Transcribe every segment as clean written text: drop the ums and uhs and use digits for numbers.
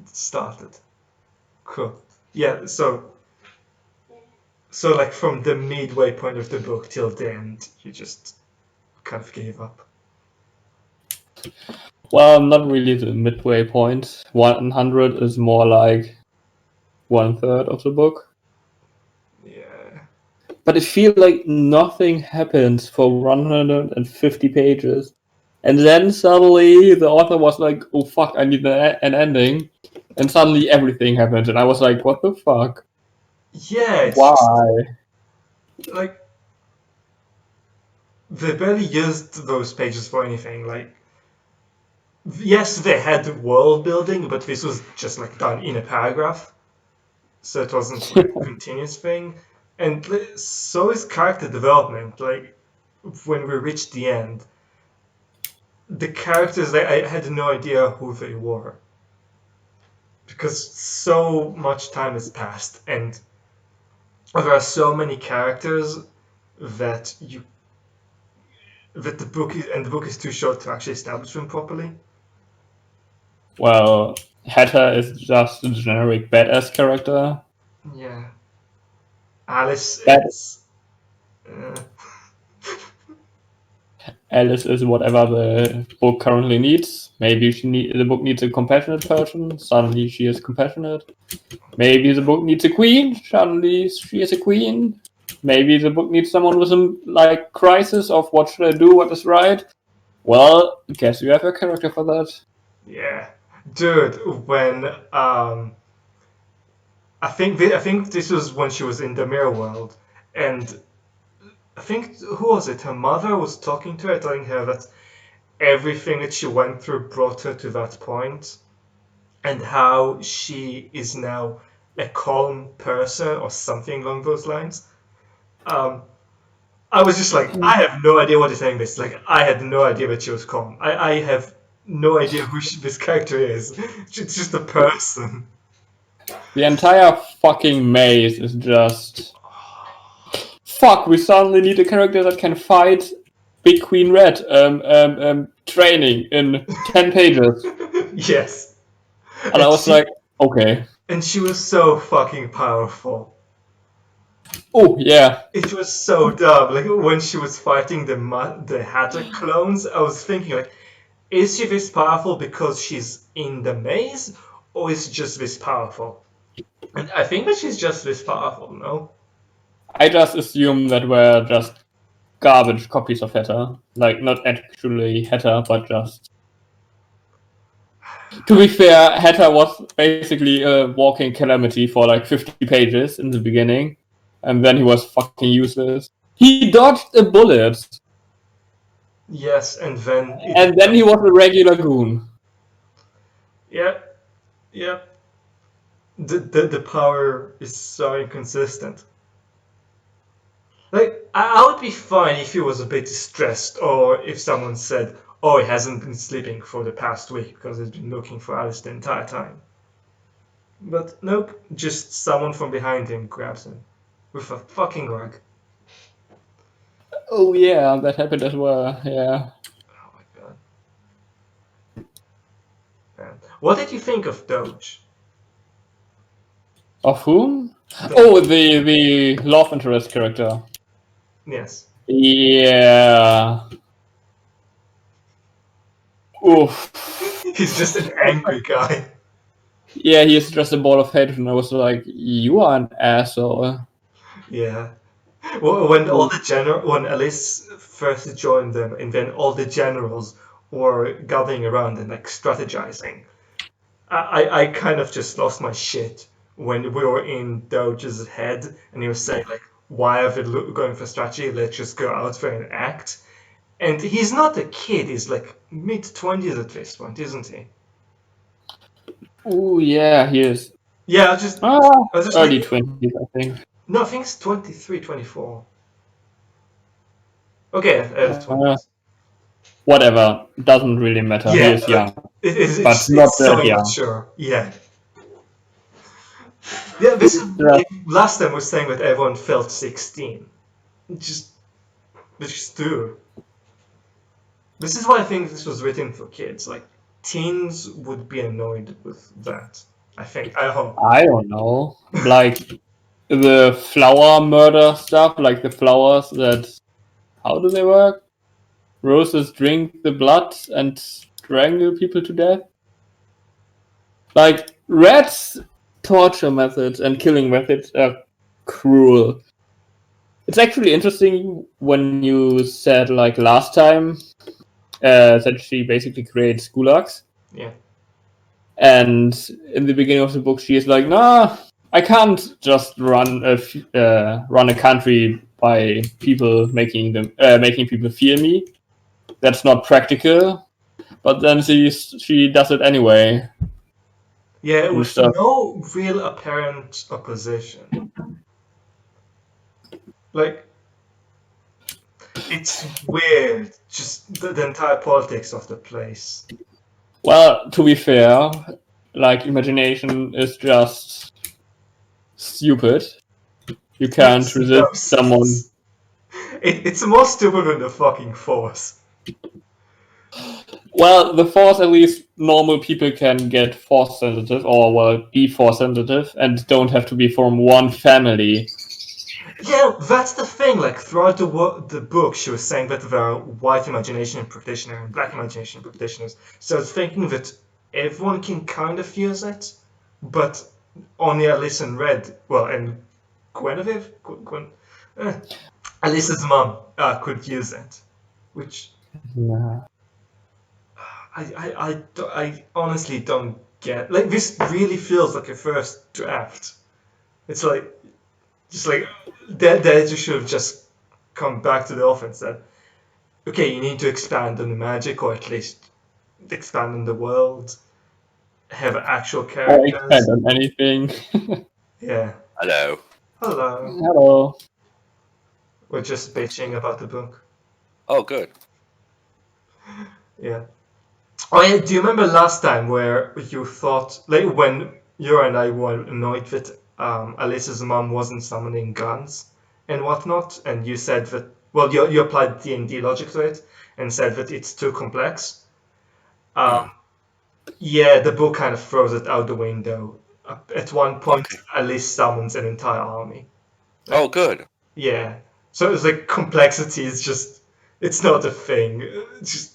started. Cool. Yeah, so like from the midway point of the book till the end, you just kind of gave up. Well, not really the midway point. 100 is more like 1/3 of the book. Yeah. But it feels like nothing happens for 150 pages. And then suddenly the author was like, oh fuck, I need an ending. And suddenly everything happened. And I was like, what the fuck? Yeah, it's just Why? like they barely used those pages for anything. Like, yes, they had world building, but this was just like done in a paragraph, so it wasn't like a continuous thing. And so is character development. Like, when we reached the end, the characters, I had no idea who they were because so much time has passed, and there are so many characters that you that the book is too short to actually establish them properly. Well, Hatter is just a generic badass character. Yeah, Alice Bad is. Uh, Alice is whatever the book currently needs. Maybe the book needs a compassionate person. Suddenly she is compassionate. Maybe the book needs a queen. Suddenly she is a queen. Maybe the book needs someone with some like crisis of what should I do, what is right. Well, guess you have a character for that. yeah, dude. When I think this was when she was in the mirror world, and I think who was it? Her mother was talking to her, telling her that everything that she went through brought her to that point, and how she is now a calm person or something along those lines. Um, I was just like, I have no idea what is saying this. Like, I had no idea that she was calm. I have no idea who this character is. She's just a person. The entire fucking maze is just fuck. We suddenly need a character that can fight Big Queen Red. Training in 10 pages, Yes. and I And was like, okay. she was so fucking powerful. Oh yeah, It was so dumb. Like when she was fighting the Hatter clones, I was thinking like, is she this powerful because she's in the maze, or is she just this powerful? And I think that she's just this powerful. No. I just assume that we're just garbage copies of Hatter. Like, not actually Hatter, but just. To be fair, Hatter was basically a walking calamity for like 50 pages in the beginning, and then he was fucking useless. He dodged a bullet, Yes, and then and then he was a regular goon. yeah, yeah. The power is so inconsistent. Like I would be fine if he was a bit stressed, or if someone said, "Oh, he hasn't been sleeping for the past week because he's been looking for Alice the entire time." But nope, just someone from behind him grabs him with a fucking rug. Oh yeah, that happened as well. Yeah. Oh my god. Man. What did you think of Doge? Of whom? Doge. Oh, the love interest character. Yes. Yeah. Oof. He's just an angry guy. Yeah, he's just a ball of hatred, and I was like, you are an asshole. Yeah. Well, when Alice first joined them, and then all the generals were gathering around and like strategizing, I kind of just lost my shit when we were in Doge's head, and he was saying like, "Why are they going for strategy? Let's just go out there and act." And he's not a kid; he's like mid-20s at this point, isn't he? Oh yeah, he is. Yeah, I was just like, Early 20s, I think. no, I think it's 23, 24. Okay, early Uh, 20s. whatever, doesn't really matter. He Yeah, is young, it's but not so that young. immature. Yeah, yeah. This is like last time we were saying that everyone felt 16. Just, just do. This is why I think this was written for kids. Like teens would be annoyed with that. I think. I hope. I don't know. Like the flower murder stuff, like the flowers that. How do they work? Roses drink the blood and strangle people to death? Like, rats' torture methods and killing methods are cruel. It's actually interesting when you said, like, last time that she basically creates gulags. Yeah. And in the beginning of the book, she is like, nah, I can't just run a country by people making people fear me. That's not practical. But then she does it anyway. Yeah, And with stuff. no real apparent opposition. Like, it's weird, just the entire politics of the place. Well, to be fair, like imagination is just stupid. You can't Makes no resist someone. sense. It's more stupid than the fucking Force. Well, the Force, at least normal people can get Force sensitive, or well, be Force sensitive, and don't have to be from one family. Yeah, that's the thing. Like throughout the book, she was saying that there are white imagination practitioners and black imagination practitioners. So I was thinking that everyone can kind of use it, but only Alice and Red, well, and Guinevere, Alice's mom could use it, which Yeah. I honestly don't get. Like this really feels like a first draft. It's like just like that you should have just come back to the offense that okay, you need to expand on the magic or at least expand on the world, have actual Or expand characters. on anything. Yeah. Hello. Hello. Hello. We're just bitching about the book. Oh, good. Yeah. Oh yeah, do you remember last time where you thought like when you and I were annoyed that Alice's mom wasn't summoning guns and whatnot, and you said that well you applied D&D logic to it and said that it's too complex. Yeah, the book kind of throws it out the window. At one point, Okay. Alice summons an entire army. Oh, good. Yeah, so it's like complexity is just it's not a thing. It's just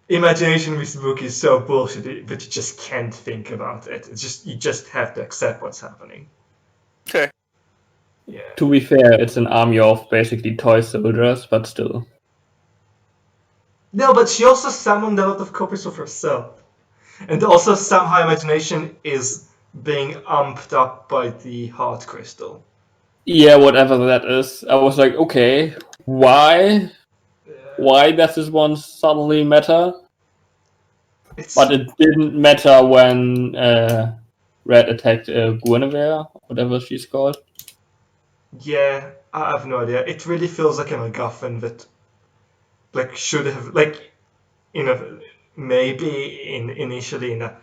imagination with the book is so bullshit that you just can't think about it. It's just you just have to accept what's happening. Okay. Yeah. To be fair, it's an army of basically toy soldiers, but still. No, but she also summoned a lot of copies of herself. And also somehow imagination is being amped up by the heart crystal. Yeah, whatever that is. I was like, okay, why? Why does this one suddenly matter? It's But it didn't matter when Red attacked Guinevere, whatever she's called. yeah, I have no idea. It really feels like a MacGuffin that like should have like you know maybe initially in a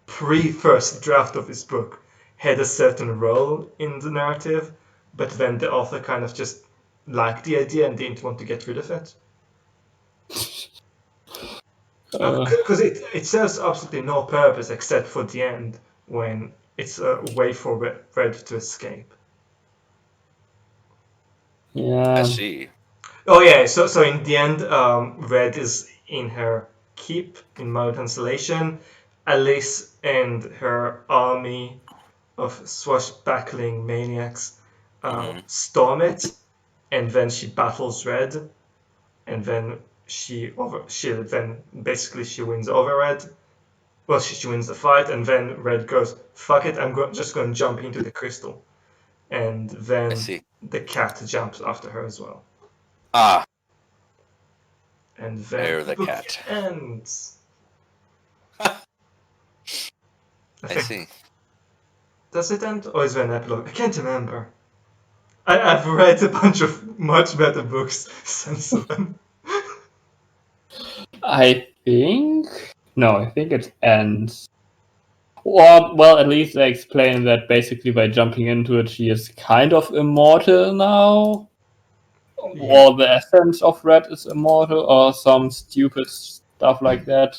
pre-first draft of this book had a certain role in the narrative, but then the author kind of just liked the idea and didn't want to get rid of it. Because it serves absolutely no purpose except for the end when it's a way for Red to escape. Yeah. I see. Oh yeah, so in the end, Red is in her keep in Mount Constellation. Alice and her army of swashbuckling maniacs storm it, and then she battles Red, and then she wins over Red. Well, she wins the fight, and then Red goes, "Fuck it, just going to jump into the crystal," and I then see. the cat jumps after her as well. Ah, And then there the book cat. ends. I see. Does it end, or is there an epilogue? I can't remember. I've read a bunch of much better books since then. I think. No, I think it ends. Or, well, at least they explain that basically by jumping into it, she is kind of immortal now. Yeah. Or the essence of Red is immortal, or some stupid stuff like that.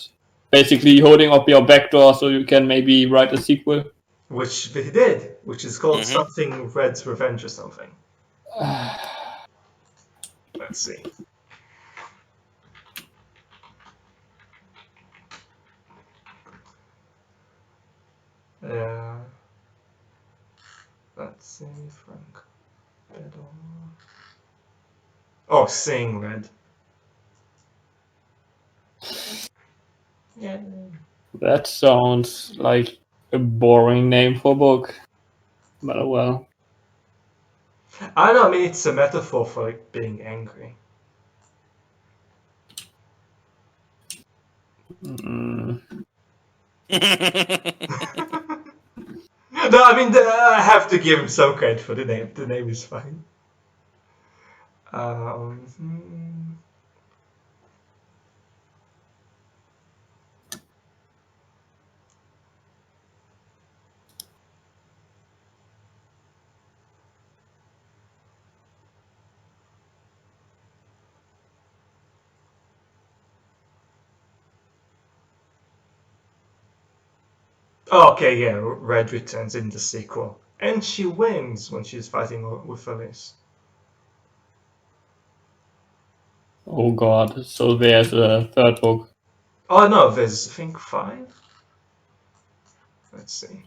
basically holding up your back door so you can maybe write a sequel. Which they did, which is called Mhm. something Red's Revenge or something. Let's see. Let's see, Frank. Oh, Sing Red. Yeah. That sounds like a boring name for a book. But oh well. I don't know, I mean, it's a metaphor for like being angry. Mm. No, I mean, I have to give him some credit for the name. The name is fine. Hmm. Oh, okay, yeah, Red returns in the sequel. And she wins when she's fighting with Alice. Oh god. So there's a third book. Oh, no, there's, I think, 5? Let's see.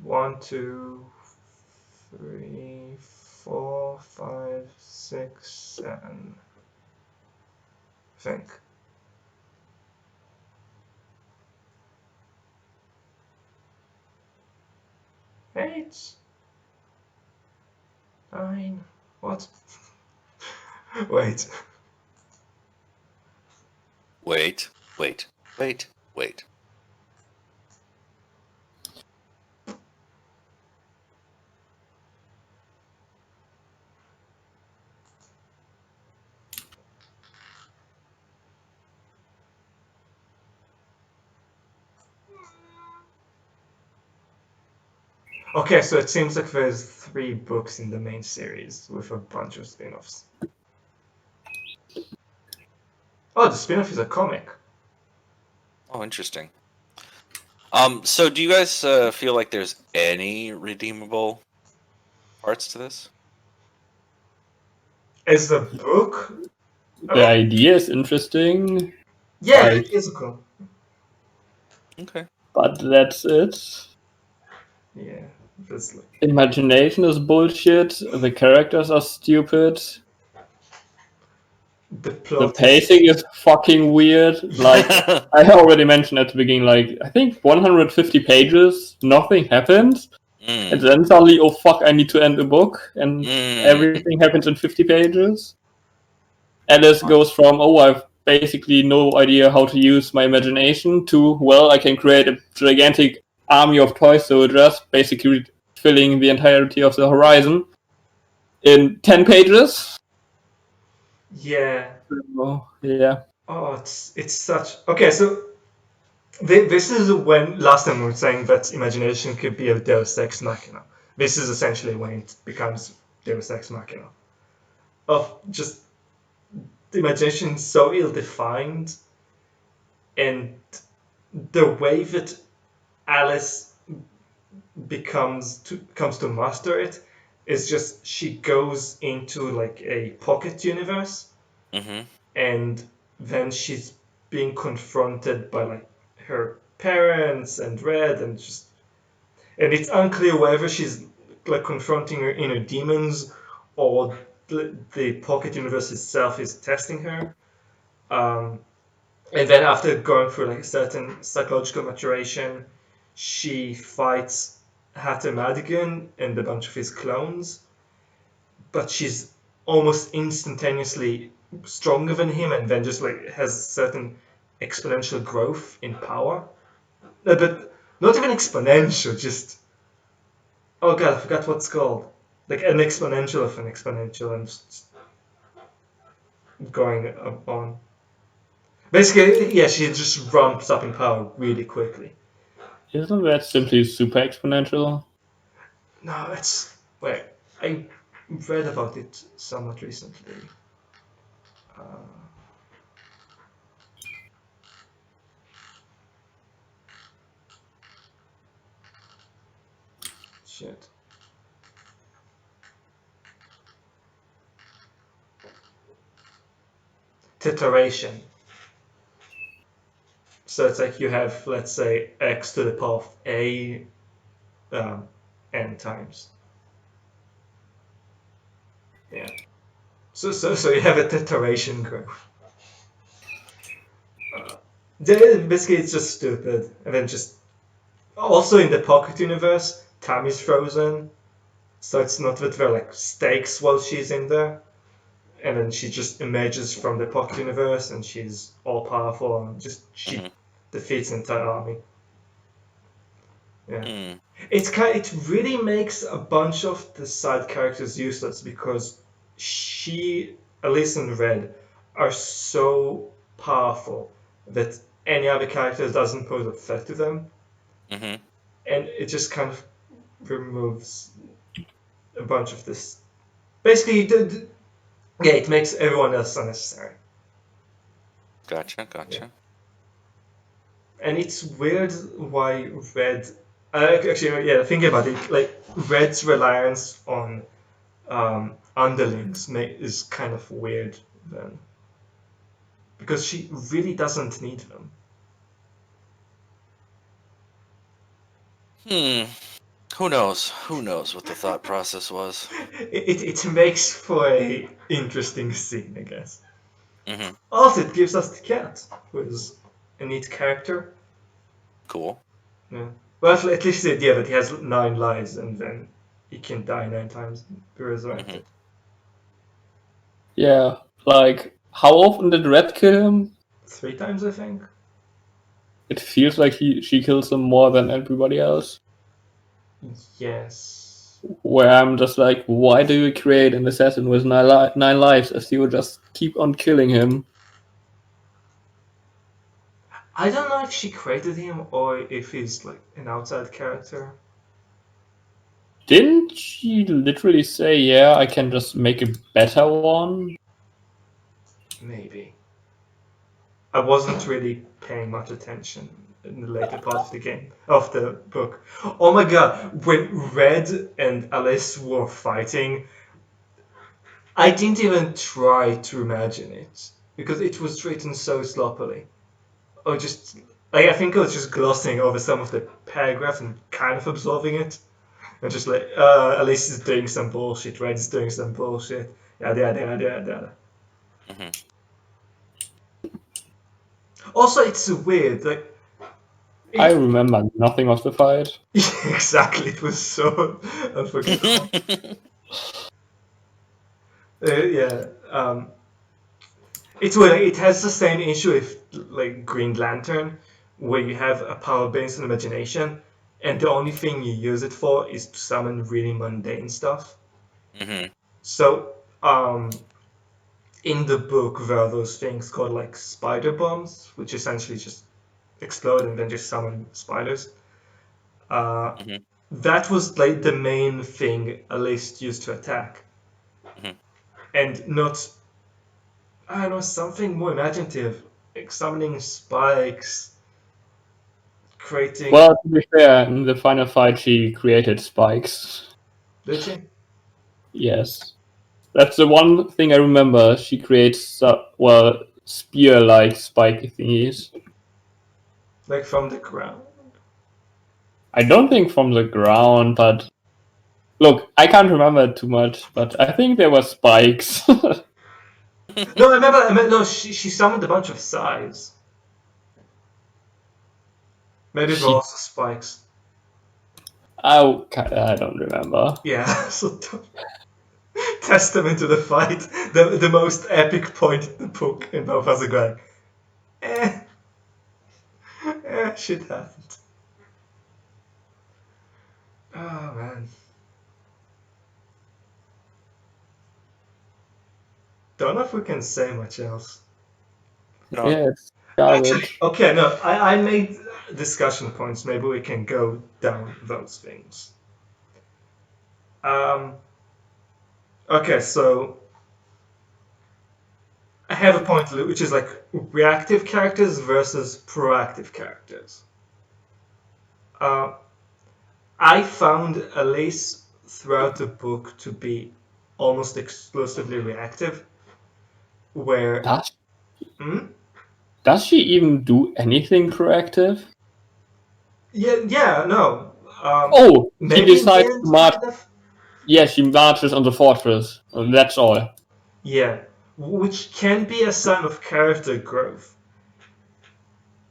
1, 2, 3, 4, 5, 6, 7. I think. 8, 9. What? Wait. Wait. Okay, so it seems like there's 3 books in the main series with a bunch of spin-offs. Oh, the spin-off is a comic. Oh, interesting. So do you guys feel like there's any redeemable parts to this? Is the book? I The mean, idea is interesting, yeah, like, it is cool. Okay. but that's it. Yeah, there's like Imagination is bullshit. The characters are stupid. the The plot is. pacing is fucking weird. Like I already mentioned at the beginning, like I think 150 pages, nothing happens, and then suddenly, oh fuck, I need to end the book, and everything happens in 50 pages. Alice goes from, oh, I've basically no idea how to use my imagination, to, well, I can create a gigantic army of toy soldiers, basically filling the entirety of the horizon in 10 pages. Yeah. Oh, yeah. Oh, it's such. Okay, so this is when last time we were saying that imagination could be a Deus Ex Machina. This is essentially when it becomes Deus Ex Machina. Of just the imagination so ill-defined, and the way that Alice comes to master it is just she goes into like a pocket universe, Mm-hmm. and then she's being confronted by like her parents and Red, and it's unclear whether she's like confronting her inner demons or the pocket universe itself is testing her. And then after going through like a certain psychological maturation, she fights Hatter Madigan and a bunch of his clones, but she's almost instantaneously stronger than him, and then just like has certain exponential growth in power. No, but not even exponential, just oh god, I forgot what's called. Like an exponential of an exponential, and just going up on. Basically, yeah, she just ramps up in power really quickly. Isn't that simply super exponential? No, it's wait. I read about it somewhat recently. Shit. Titration. So it's like you have, let's say, x to the power of a n times. Yeah. So you have a titration graph. Basically, it's just stupid, and then just also in the Pocket universe, time is frozen, so it's not that there are like stakes while she's in there, and then she just emerges from the Pocket universe, and she's all powerful, and just she defeats an entire army. Yeah. It really makes a bunch of the side characters useless because she, at least in Red, are so powerful that any other character doesn't pose a threat to them, Mm-hmm. and it just kind of removes a bunch of this. Basically, yeah, it makes everyone else unnecessary. Gotcha. Yeah. And it's weird why Red. Actually, yeah, thinking about it, like Red's reliance on underlings is kind of weird then, because she really doesn't need them. Who knows? Who knows what the thought process was? It makes for a interesting scene, I guess. Mm-hmm. Also, it gives us the cat, who is a neat character. Cool. Yeah. Well, at least the idea that he has 9 lives and then he can die 9 times and be resurrected. Yeah, like how often did Red kill him? 3 times, I think. It feels like she kills him more than everybody else. Yes. Where I'm just like, why do you create an assassin with 9 lives if you just keep on killing him? I don't know if she created him or if he's like an outside character. Didn't she literally say, yeah, I can just make a better one? Maybe. I wasn't really paying much attention in the later part of the game, of the book. Oh my god, when Red and Alice were fighting, I didn't even try to imagine it because it was written so sloppily. Or just, like, I think I was just glossing over some of the paragraph and kind of absorbing it. And just like, Alice is doing some bullshit, Red is doing some bullshit, yada yada yada yada. Also, it's weird, like. I remember nothing of the fight. Exactly, it was so unforgettable. Yeah, it's weird. It has the same issue with like Green Lantern, where you have a power based on imagination, and the only thing you use it for is to summon really mundane stuff. So, in the book, there are those things called like spider bombs, which essentially just explode and then just summon spiders. That was like the main thing Alice used to attack, and not, I don't know, something more imaginative, like summoning spikes, creating. Well, to be fair, in the final fight, she created spikes. Did she? Yes. That's the one thing I remember. She creates, spear-like spike thingies. Like from the ground? I don't think from the ground, but look, I can't remember too much, but I think there were spikes. No, I remember. No, she summoned a bunch of size. Maybe there were also spikes. I don't remember. Yeah, so testament to the fight. The most epic point in the book, and both of us are going, shit happened. Oh man. Don't know if we can say much else. No. Yeah, it's Actually, garbage. okay, no, I made discussion points. Maybe we can go down those things. Okay, so have a point, which is like reactive characters versus proactive characters. I found Elise throughout the book to be almost exclusively reactive, where Does she even do anything proactive? yeah, no. She Maybe in the decides to end, march. kind of. Yeah, she marches on the fortress. That's all. Yeah, which can be a sign of character growth.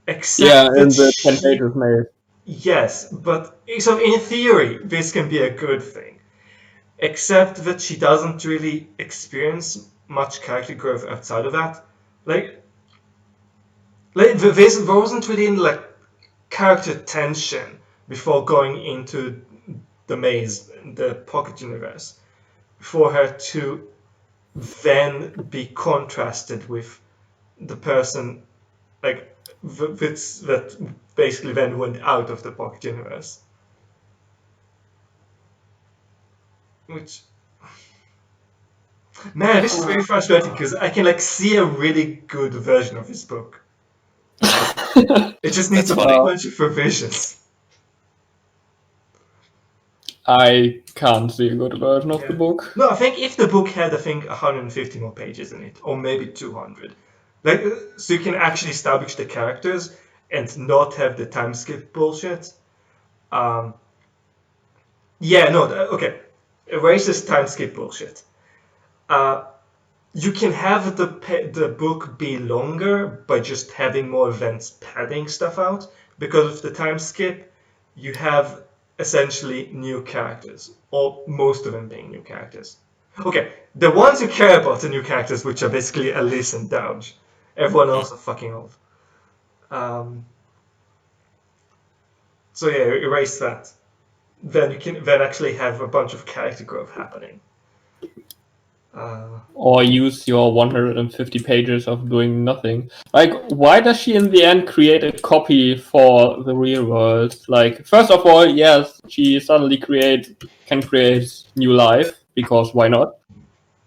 Except In that the 10 she, pages made. yes, but so in theory, this can be a good thing. Except that she doesn't really experience much character growth outside of that. Like there wasn't really like character tension before going into the maze, the pocket universe, for her to then be contrasted with the person like that basically then went out of the pocket universe. Which, man, this is very frustrating because I can like see a really good version of this book. It just needs That's a funny. bunch of revisions. I can't see a good version of the book. No, I think if the book had, I think, 150 more pages in it, or maybe 200, like, so you can actually establish the characters and not have the time skip bullshit. Yeah, no, okay. Erase this time skip bullshit. You can have the book be longer by just having more events padding stuff out, because of the time skip, you have essentially new characters, or most of them being new characters. Okay, the ones you care about are new characters, which are basically Elise and Dowge. Everyone else are fucking old. So yeah, erase that. Then you can then actually have a bunch of character growth happening. Or use your 150 pages of doing nothing. Like, why does she in the end create a copy for the real world? Like, first of all, yes, she suddenly can create new life, because why not?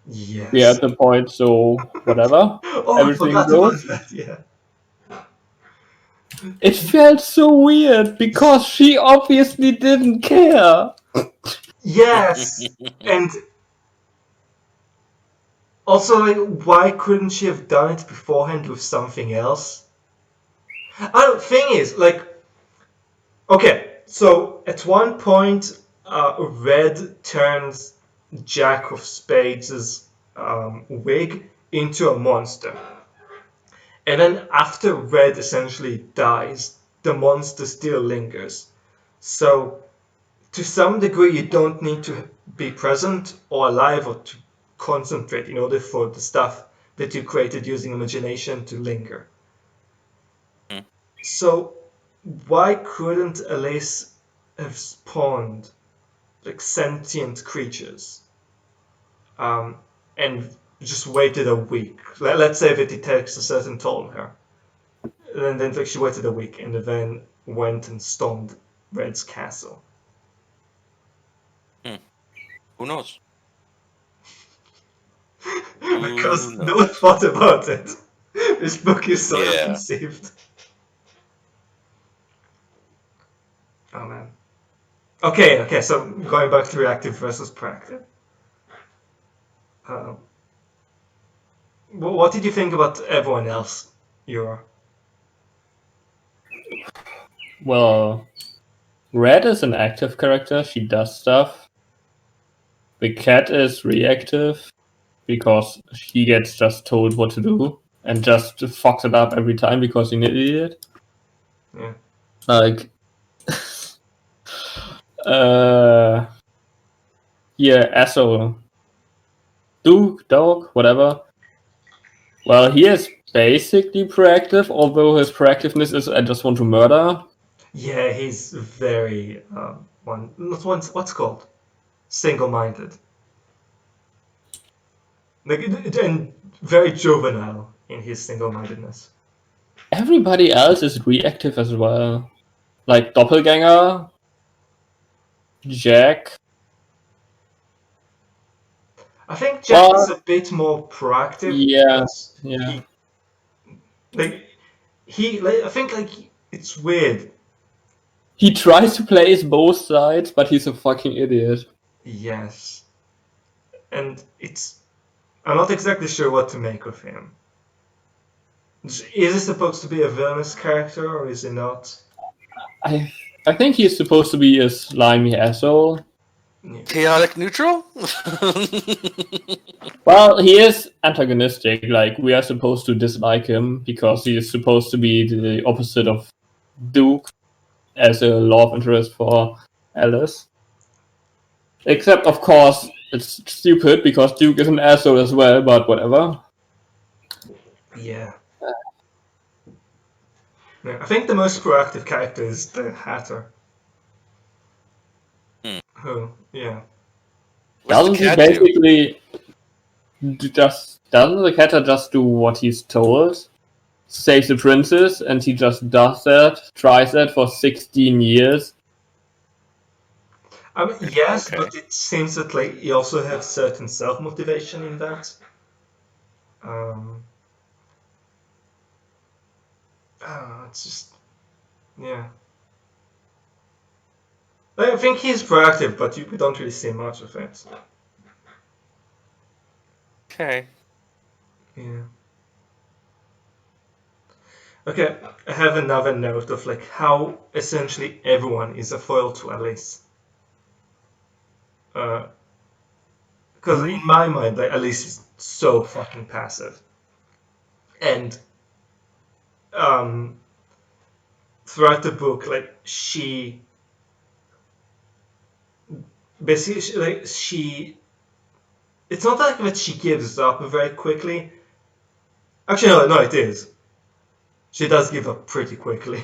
Yes. We are at the point, so whatever. Oh, Everything I forgot about goes. that. Yeah. It felt so weird because she obviously didn't care. Yes, and also, like, why couldn't she have done it beforehand with something else? Thing is, like, okay, so at one point, Red turns Jack of Spades' wig into a monster. And then after Red essentially dies, the monster still lingers. So, to some degree, you don't need to be present or alive or to concentrate in order for the stuff that you created using imagination to linger. So, why couldn't Elise have spawned like sentient creatures and just waited a week? Let's say that it takes a certain toll on her. And then like, she waited a week and then went and stormed Red's castle. Who knows? Because no one thought about it. This book is so conceived. Oh man. Okay, so going back to reactive versus proactive. What did you think about everyone else, Euro? Well, Red is an active character. She does stuff. The cat is reactive because she gets just told what to do and just fucks it up every time because she's an idiot. Yeah. Like, yeah, asshole. Dog, whatever. Well, he is basically proactive, although his proactiveness is I just want to murder. Yeah, he's very what's it called? Single-minded. Like, and very juvenile in his single-mindedness. Everybody else is reactive as well. Like Doppelganger, Jack. I think Jack is Well, a bit more proactive yeah, because yeah. I think like it's weird. He tries to play both sides, but he's a fucking idiot. Yes, and I'm not exactly sure what to make of him. Is he supposed to be a villainous character or is he not? I I think he's supposed to be a slimy asshole. Yeah. Chaotic neutral? Well, he is antagonistic. Like, we are supposed to dislike him because he is supposed to be the opposite of Duke as a love interest for Alice. Except, of course, it's stupid because Duke is an asshole as well, but whatever. Yeah. Yeah, I think the most proactive character is the Hatter. Who, yeah. What's the Doesn't he cat do? basically doesn't the cat just do what he's told? Save the princess, and he just does that, tries that for 16 years. I mean, yes, Okay. but it seems that like he also has certain self-motivation in that. Um, I don't know, it's just, yeah. I think he's proactive, but we don't really see much of it. Okay. Yeah. Okay, I have another note of like how essentially everyone is a foil to Alice. Because in my mind, like Alice is so fucking passive, and um, throughout the book, like she basically it's not like that she gives up very quickly. Actually, no, it is. She does give up pretty quickly.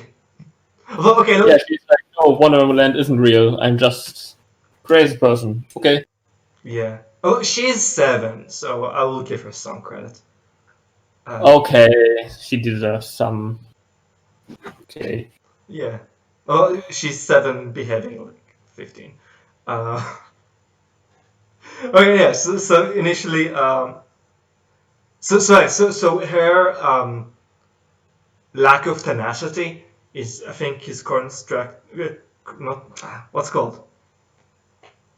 Well, okay, Yeah, she's like, no, Wonderland isn't real. I'm just crazy person. Okay. yeah. Oh, she's 7, so I will give her some credit. Okay, she deserves some. Okay. Yeah. Oh, she's 7, behaving like 15. Okay, yeah. So initially, so her lack of tenacity is, I think, is not what's called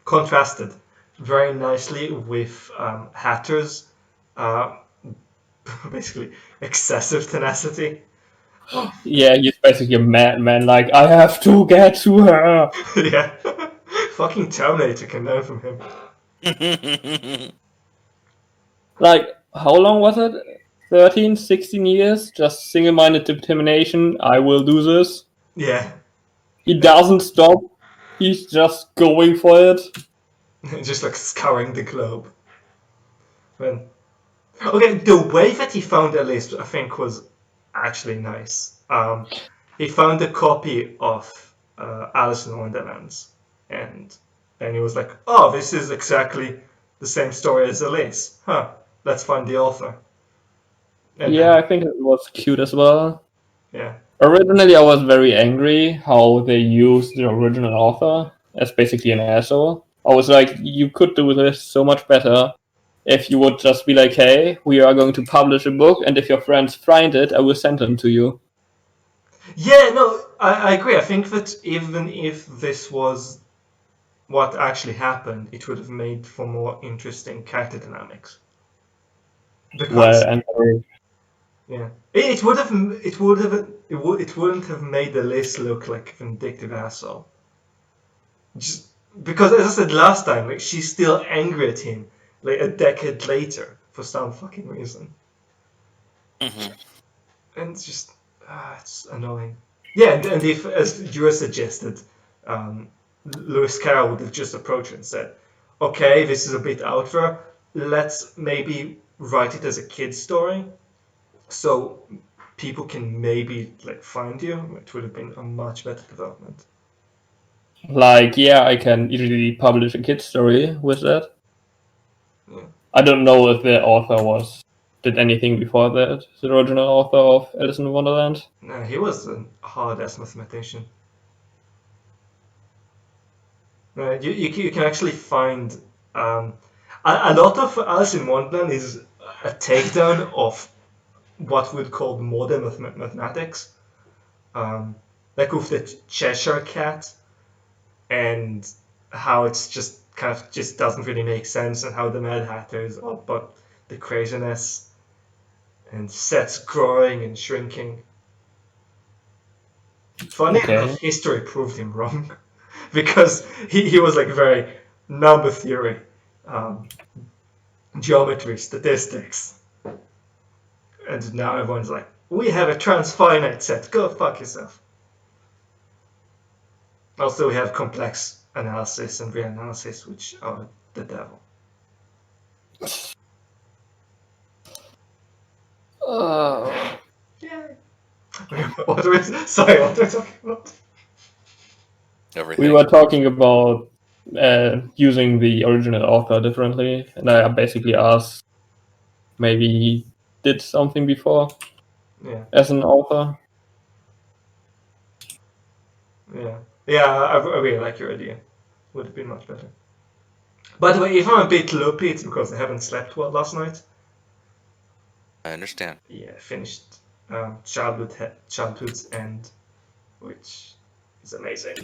contrasted very nicely with Hatter's uh, basically excessive tenacity. Oh, Yeah, he's basically a madman. Like, I have to get to her. yeah, fucking Terminator can learn from him. Like, how long was it? 13, 16 years? Just single-minded determination. I will do this. Yeah, He doesn't stop. He's just going for it. just like scouring the globe. When okay, the way that he found the list, I think, was actually nice. He found a copy of Alice in Wonderland, and then he was like, "Oh, this is exactly the same story as Alice. Huh? Let's find the author." And Yeah, then, I think it was cute as well. yeah, Originally, I was very angry how they used the original author as basically an asshole. I was like, you could do this so much better if you would just be like, hey, we are going to publish a book, and if your friends find it, I will send them to you. yeah, no, I agree. I think that even if this was what actually happened, it would have made for more interesting character dynamics. Well, Because and yeah, it would have it wouldn't have made the list look like a vindictive asshole. Just because, as I said last time, like she's still angry at him, like a decade later for some fucking reason, Mhm. and it's just it's annoying. Yeah, and if, as you suggested, Lewis Carroll would have just approached her and said, "Okay, this is a bit out there. Let's maybe write it as a kid's story." So people can maybe like find you, it would have been a much better development. like, yeah, I can easily publish a kid's story with that. Yeah. I don't know if the author did anything before that, the original author of Alice in Wonderland. No, he was a hard ass mathematician. You can actually find. Um, A lot of Alice in Wonderland is a takedown of what we'd call modern mathematics, like with the Cheshire Cat and how it's just kind of just doesn't really make sense, and how the Mad Hatter is all about the craziness and sets growing and shrinking. Funny enough, history proved him wrong because he was like very number theory, geometry, statistics, and now everyone's like, we have a transfinite set, go fuck yourself. Also, we have complex analysis and reanalysis, which are the devil. Yeah. What are we talking about? Everything. We were talking about using the original author differently, and I basically asked maybe he did something before as an author. Yeah, I really like your idea. Would have been much better. By the way, if I'm a bit loopy, it's because I haven't slept well last night. I understand. Yeah, finished Childhood's End, which is amazing.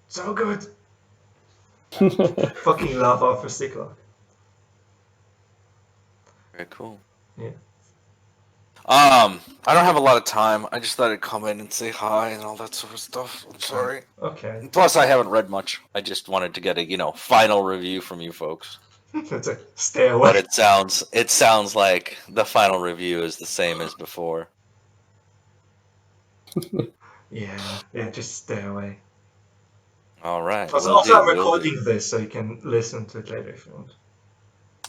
So good. Fucking love Arthur C. Clarke. Very cool. Yeah. I don't have a lot of time. I just thought I'd come in and say hi and all that sort of stuff. I'm sorry. Okay. Plus, I haven't read much. I just wanted to get a final review from you folks. It's a stay away. But it sounds like the final review is the same as before. Yeah, just stay away. All right. Also, I'm recording this, so you can listen to it later if you want.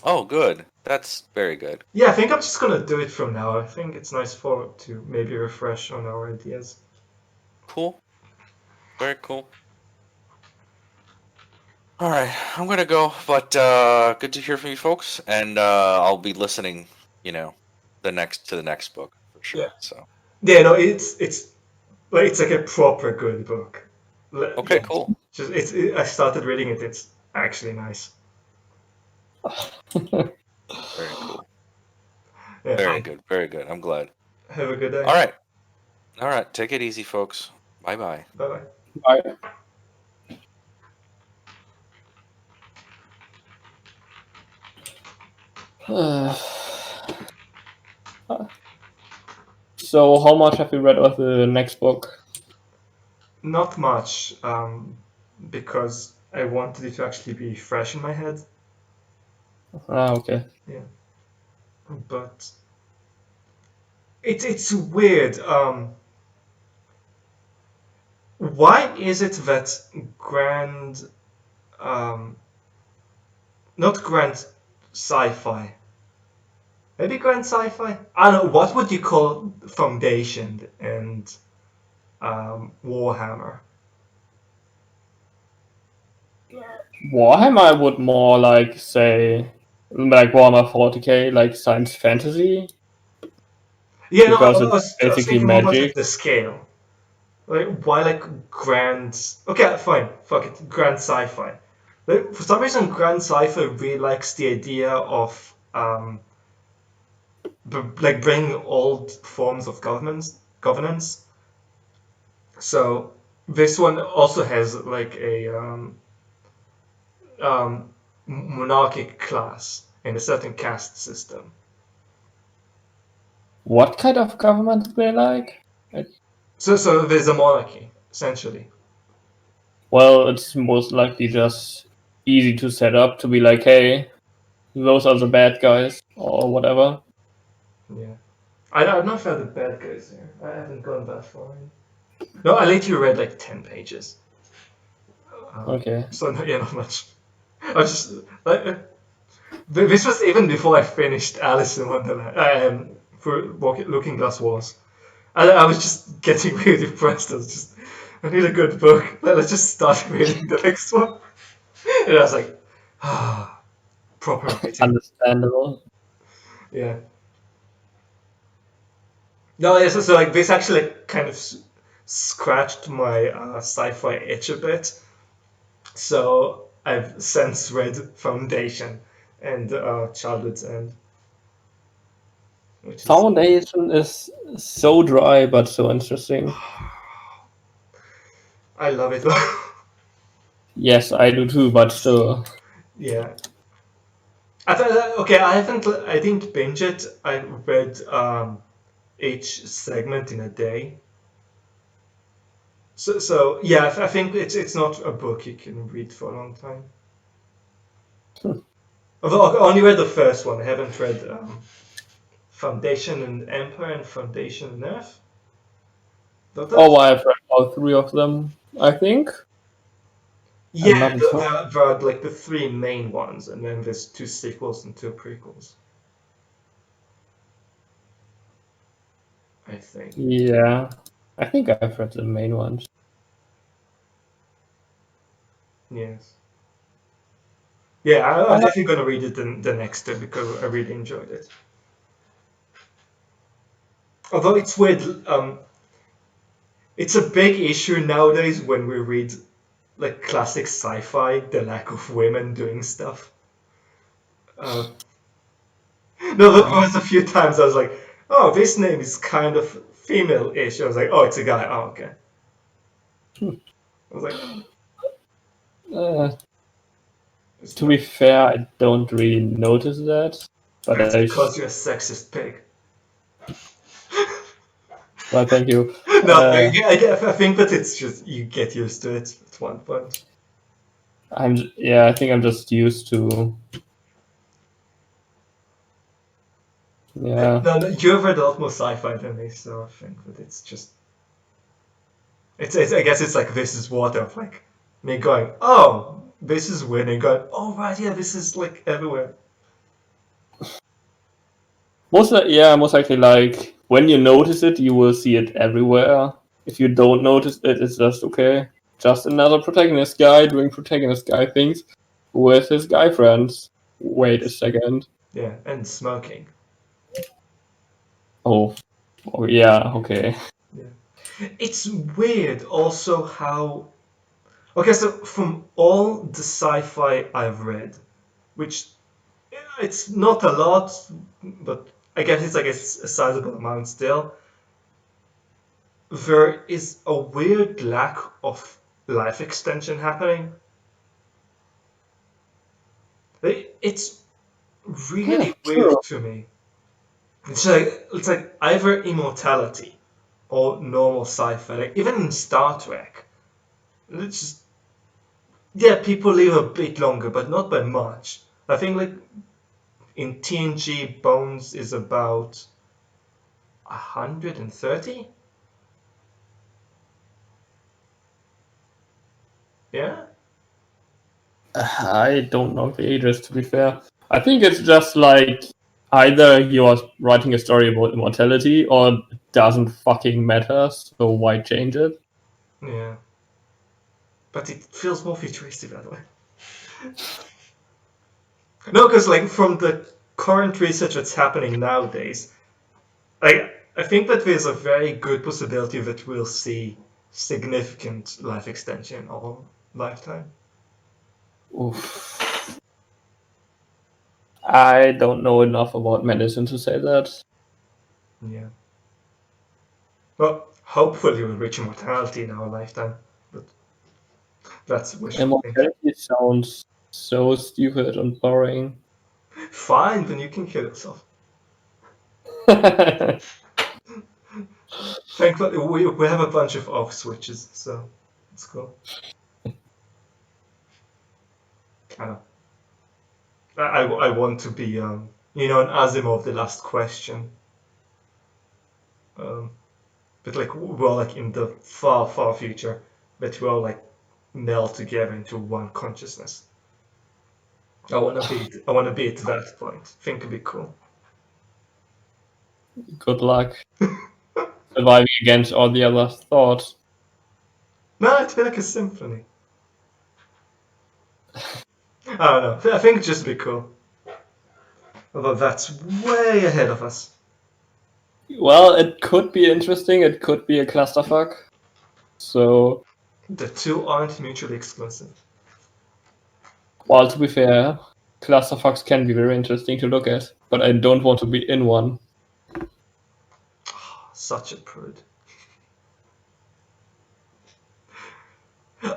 Oh, good. That's very good. Yeah, I think I'm just gonna do it from now. I think it's nice to maybe refresh on our ideas. Cool. Very cool. All right, I'm gonna go, but good to hear from you folks, and I'll be listening. The next book for sure. Yeah. So. Yeah, no, it's like a proper good book. Okay, cool. I started reading it. It's actually nice. Very cool. Yeah, very good. Very good. I'm glad. Have a good day. All right. Take it easy, folks. Bye-bye. Bye-bye. Bye. So, how much have you read of the next book? Not much, because I wanted it to actually be fresh in my head. Okay. Yeah. But it's weird. Why is it that not grand sci-fi, maybe grand sci-fi? I don't know, what would you call Foundation and Warhammer? Warhammer, I would more say like Warhammer 40k, like science fantasy. Yeah, because no, I it's basically thinking more about magic. the scale. Like, why grand? Okay, fine, fuck it, grand sci-fi. For some reason, grand sci-fi really likes the idea of bringing old forms of governance. So this one also has like a monarchic class and a certain caste system. What kind of government do they like? So there's a monarchy, essentially. Well, it's most likely just easy to set up to be like, hey, those are the bad guys or whatever. Yeah. I don't know if they're the bad guys here. I haven't gone that far in. No, I literally read like 10 pages. Okay. So not much. I was just this was even before I finished Alice in Wonderland. For Looking Glass Walls. I was just getting really depressed. I need a good book. Let's just start reading the next one. And I was like, proper writing. Understandable. Yeah. No, yeah, so like this actually kind of scratched my sci-fi itch a bit. So I've since read Foundation, and Childhood's End. Which is Foundation is so dry but so interesting. I love it. Yes, I do too, but still. Yeah. I didn't binge it. I read each segment in a day. So yeah, I think it's not a book you can read for a long time. Although I only read the first one. I haven't read Foundation and Empire and Foundation and Earth. Oh, I've read all three of them, I think. Yeah, not entirely- there are like the three main ones, and then there's 2 sequels and 2 prequels. I think. Yeah, I think I've read the main ones. Yes. Yeah, I'm definitely gonna read it the next day because I really enjoyed it. Although it's weird, it's a big issue nowadays when we read like classic sci-fi, the lack of women doing stuff. No, there was a few times I was like, oh, this name is kind of female-ish. I was like, oh, it's a guy. Oh, okay. I was like, Uh, it's to be fair, I don't really notice that. But because you're a sexist pig. Well, thank you. No, I think that it's just you get used to it at one point. I think I'm just used to. Yeah. No, you've read a lot more sci-fi than me, so I think that it's just. It's I guess it's like This Is Water, of like me going, oh, this is weird, and going, oh right, yeah, this is like everywhere. Most likely, like when you notice it, you will see it everywhere. If you don't notice it, it's just okay. Just another protagonist guy doing protagonist guy things with his guy friends. Wait a second. Yeah, and smoking. Oh yeah, okay. It's weird also how. Okay, so from all the sci-fi I've read, which it's not a lot, but I guess it's like a sizable amount still. There is a weird lack of life extension happening. It's really weird True. to me. It's like either immortality or normal sci-fi. Like even in Star Trek, it's just yeah, people live a bit longer, but not by much. I think like in TNG, Bones is about 130. Yeah. I don't know the ages, to be fair. I think it's just like either you're writing a story about immortality or it doesn't fucking matter, so why change it? Yeah. But it feels more futuristic that way. No, because like from the current research that's happening nowadays, I think that there's a very good possibility that we'll see significant life extension in our lifetime. Oof. I don't know enough about medicine to say that. Yeah. Well, hopefully we'll reach immortality in our lifetime, but that's wishful thinking. Immortality sounds so stupid and boring. Fine, then you can kill yourself. Thankfully, we have a bunch of off switches, so it's cool. I know. I want to be, an Asimov, the last question. But like we're all like in the far, far future, but we're all like meld together into one consciousness. I want to be at that point. Think it'd be cool. Good luck surviving against all the other thoughts. No, it'd be like a symphony. I don't know. I think it'd just be cool. Although that's way ahead of us. Well, it could be interesting, it could be a clusterfuck. So, The two aren't mutually exclusive. well, to be fair, clusterfucks can be very interesting to look at, but I don't want to be in one. Such a prude.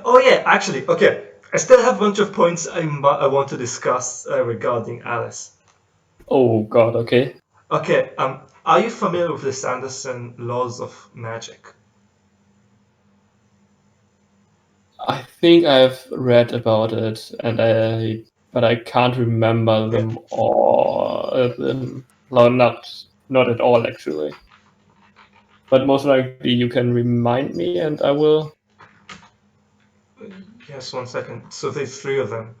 Oh yeah, actually, okay. I still have a bunch of points I want to discuss regarding Alice. Oh god, okay. Okay, are you familiar with the Sanderson laws of magic? I think I've read about it, but I can't remember them all. No, not at all actually. But most likely you can remind me, and I will. Yes, 1 second. So there's three of them.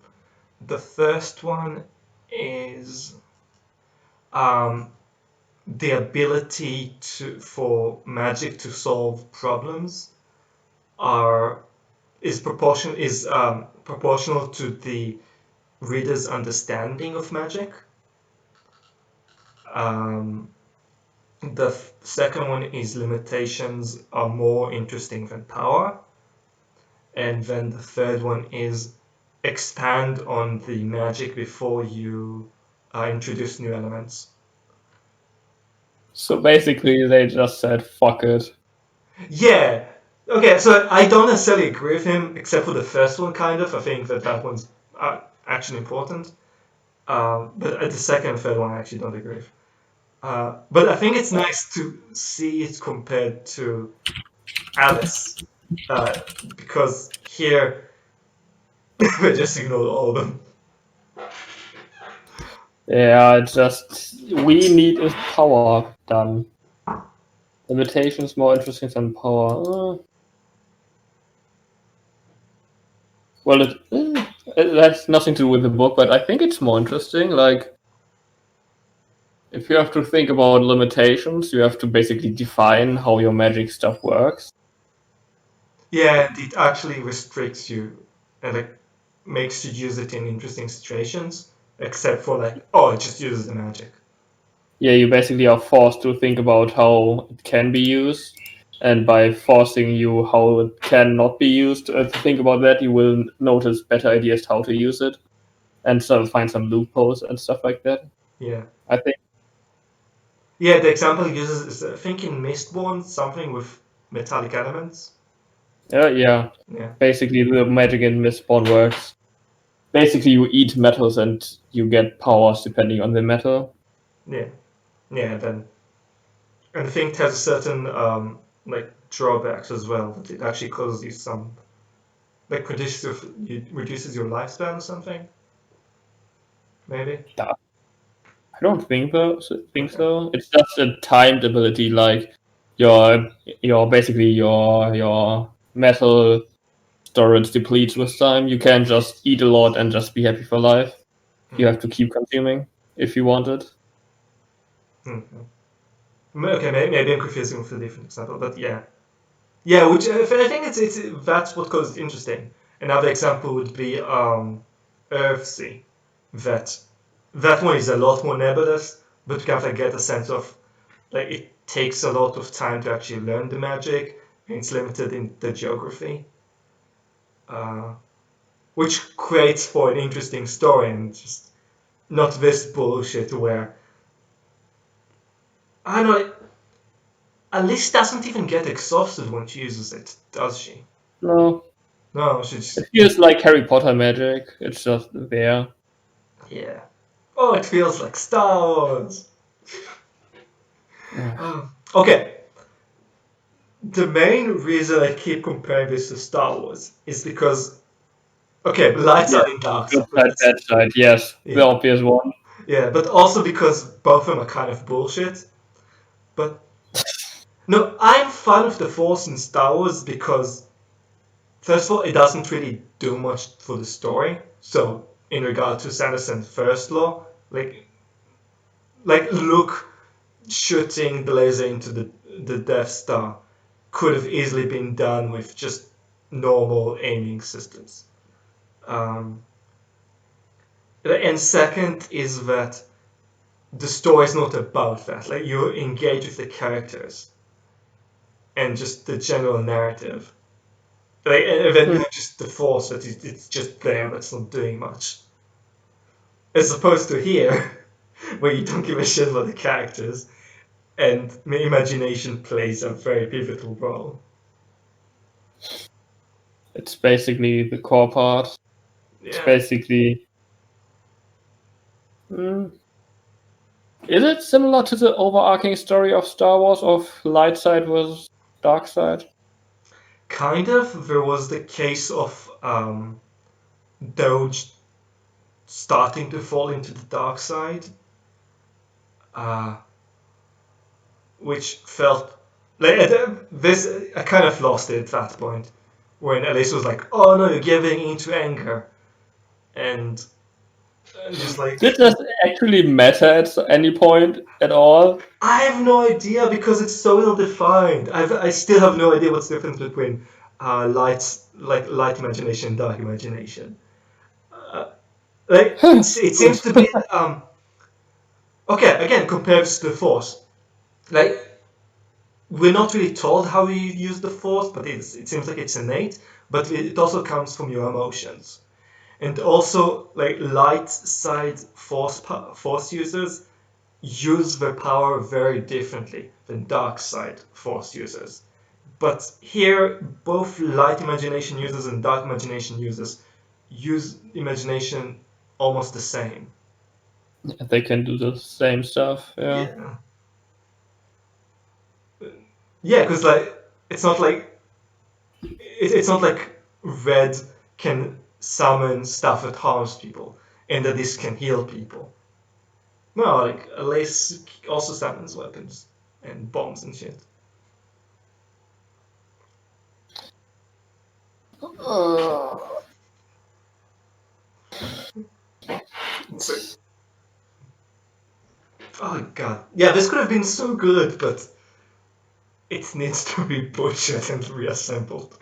The first one is um, the ability for magic to solve problems are is proportional to the reader's understanding of magic. Um, the second one is limitations are more interesting than power, and then the third one is expand on the magic before you introduce new elements. So basically, they just said "fuck it." Yeah. Okay, so I don't necessarily agree with him, except for the first one, kind of. I think that one's actually important. But at the second and third one, I actually don't agree with. But I think it's nice to see it compared to Alice, because here we just ignored all of them. Yeah, it's just we need is power done. Limitations more interesting than power. Well, it has nothing to do with the book, but I think it's more interesting. Like, if you have to think about limitations, you have to basically define how your magic stuff works. Yeah, it actually restricts you and like makes you use it in interesting situations, except for like, oh, it just uses the magic. Yeah, you basically are forced to think about how it can be used, and by forcing you how it cannot be used to think about that, you will notice better ideas how to use it, and so find some loopholes and stuff like that. Yeah. I think. Yeah, the example he uses is, I think in Mistborn, something with metallic elements. Yeah. Yeah. Basically, the magic in Mistborn works. Basically, you eat metals and you get powers depending on the metal. Yeah. Yeah, and I think it has certain like drawbacks as well. That it actually causes you some like reduces your lifespan or something. Maybe. I don't think Okay. so. It's just a timed ability, like your basically your metal storage depletes with time. You can't just eat a lot and just be happy for life. You have to keep consuming if you want it. Okay, maybe I'm confusing with a different example, but yeah. Yeah, which I think it's that's what causes it interesting. Another example would be Earthsea. That that one is a lot more nebulous, but you kind of like get a sense of like it takes a lot of time to actually learn the magic, and it's limited in the geography, uh, which creates for an interesting story and just not this bullshit where I don't know. Alice doesn't even get exhausted when she uses it, does she? No, No, she it just feels like Harry Potter magic. It's just there. yeah. Oh, it feels like Star Wars. Okay, the main reason I keep comparing this to Star Wars is because okay, light Yeah, side and dark good side, but side, that's bad side. Yes, the yeah, obvious one. yeah, but also because both of them are kind of bullshit. But no, I'm fun of the Force in Star Wars because first of all, it doesn't really do much for the story. So in regard to Sanderson's first law, like Luke shooting the laser into the Death Star could have easily been done with just normal aiming systems. Um, and second is that the story is not about that. Like you engage with the characters and just the general narrative. Like, and then you have just the force that it's just there, but it's not doing much. as opposed to here, where you don't give a shit about the characters, and imagination plays a very pivotal role. It's basically the core part. It's Yeah, basically. Is it similar to the overarching story of Star Wars of light side versus dark side? kind of. There was the case of Doge starting to fall into the dark side, uh, which felt like this. I kind of lost it at that point when Alice was like, "Oh no, you're giving into anger," and just like Did this actually matter at any point at all? I have no idea because it's so ill defined. I still have no idea what's the difference between light imagination and dark imagination. Like it seems to be okay. Again, compared to the Force, like we're not really told how you use the Force, but it seems like it's innate. But it also comes from your emotions, and also like light side Force users use their power very differently than dark side Force users. But here, both light imagination users and dark imagination users use imagination almost the same. They can do the same stuff, yeah. Yeah. Yeah, because like it's not like it's not like red can summon stuff that harms people and that this can heal people. No, like Lace also summons weapons and bombs and shit. So, oh god, yeah, this could have been so good, but it needs to be butchered and reassembled.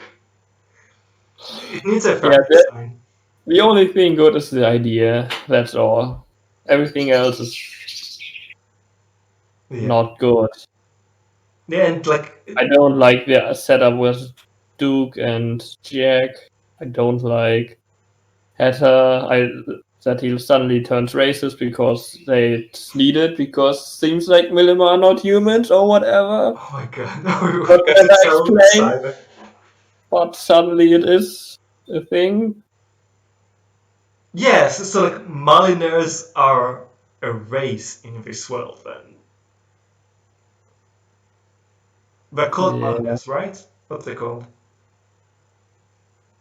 It needs a Frankenstein. The only thing good is the idea, that's all. Everything else is Yeah. not good. Yeah, and like I don't like the setup with Duke and Jack. I don't like Hatter. That he suddenly turns racist because they need it, because seems like Millimar are not humans or whatever. oh my god, no, Not it's gonna so explain, cyber. but suddenly it is a thing. Yes, so like Maliners are a race in this world then. They're called Yeah. Maliners, right? What's they called?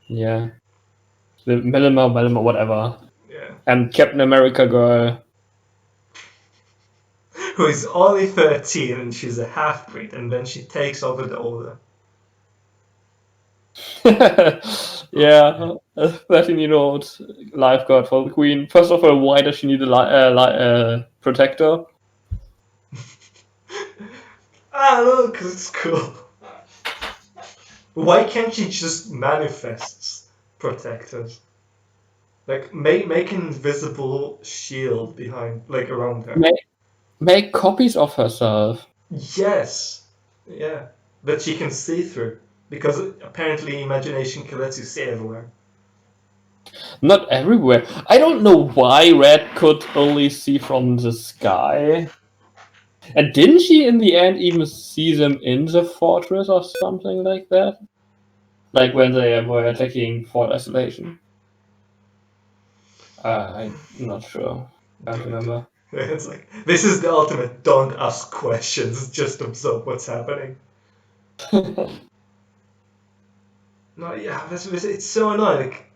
Yeah. The Millimar, whatever. Yeah. And Captain America girl. Who is only 13 and she's a half breed, and then she takes over the order. Yeah, a 13-year-old lifeguard for the Queen. First of all, why does she need a protector? Ah, look, because it's cool. Why can't she just manifest protectors? Like, make an invisible shield behind, like, around her. Make copies of herself. Yes. Yeah. That she can see through. Because apparently imagination can let you see everywhere. Not everywhere. I don't know why Red could only see from the sky. And didn't she in the end even see them in the fortress or something like that? Like when they were attacking Fort Isolation? I'm not sure. Can't remember. It's like, this is the ultimate don't ask questions, just observe what's happening. No, yeah, it's so annoying. Like,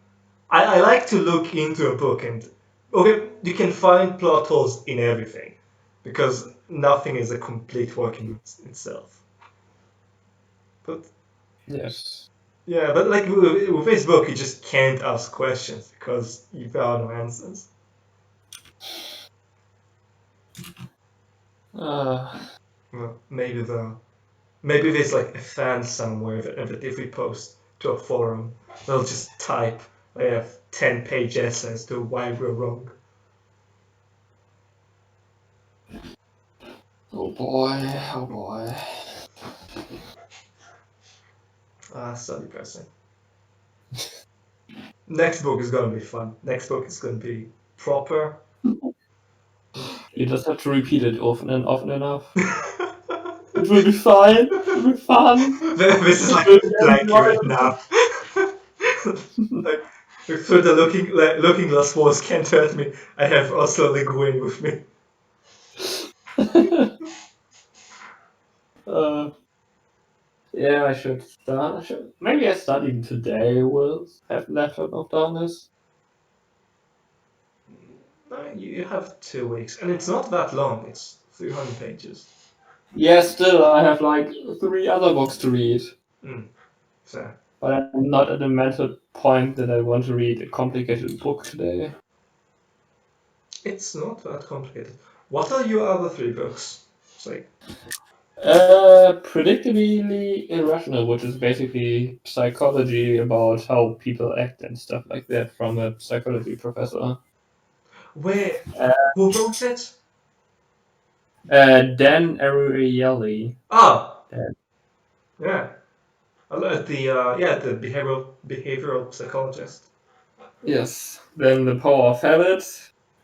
I like to look into a book and, okay, you can find plot holes in everything. Because nothing is a complete work in itself. But Yes. yeah, but like with this book, you just can't ask questions because there are no answers. Well, maybe there's like a fan somewhere that if we post to a forum, they'll just type I have 10-page essays to why we're wrong. Oh boy, oh boy. Ah, so depressing. Next book is gonna be fun. Next book is gonna be proper. You just have to repeat it often and often enough. It will be fine. It will be fun. This is like It a will be blank right enjoyable. now. Like, through the looking glass walls can't hurt me. I have also Le Guin with me. Yeah, I should start. Maybe I studied today. Will have Laptop of Darkness. You have 2 weeks, and it's not that long. It's 300 pages. Yeah, still, I have like 3 other books to read. So But I'm not at the mental point that I want to read a complicated book today. it's not that complicated. What are your other 3 books? It's like, Predictably Irrational, which is basically psychology about how people act and stuff like that from a psychology professor. where? Uh, Who wrote it? Dan Ariely. Ah, Dan. yeah. The behavioral psychologist. Yes. Then The Power of Habit,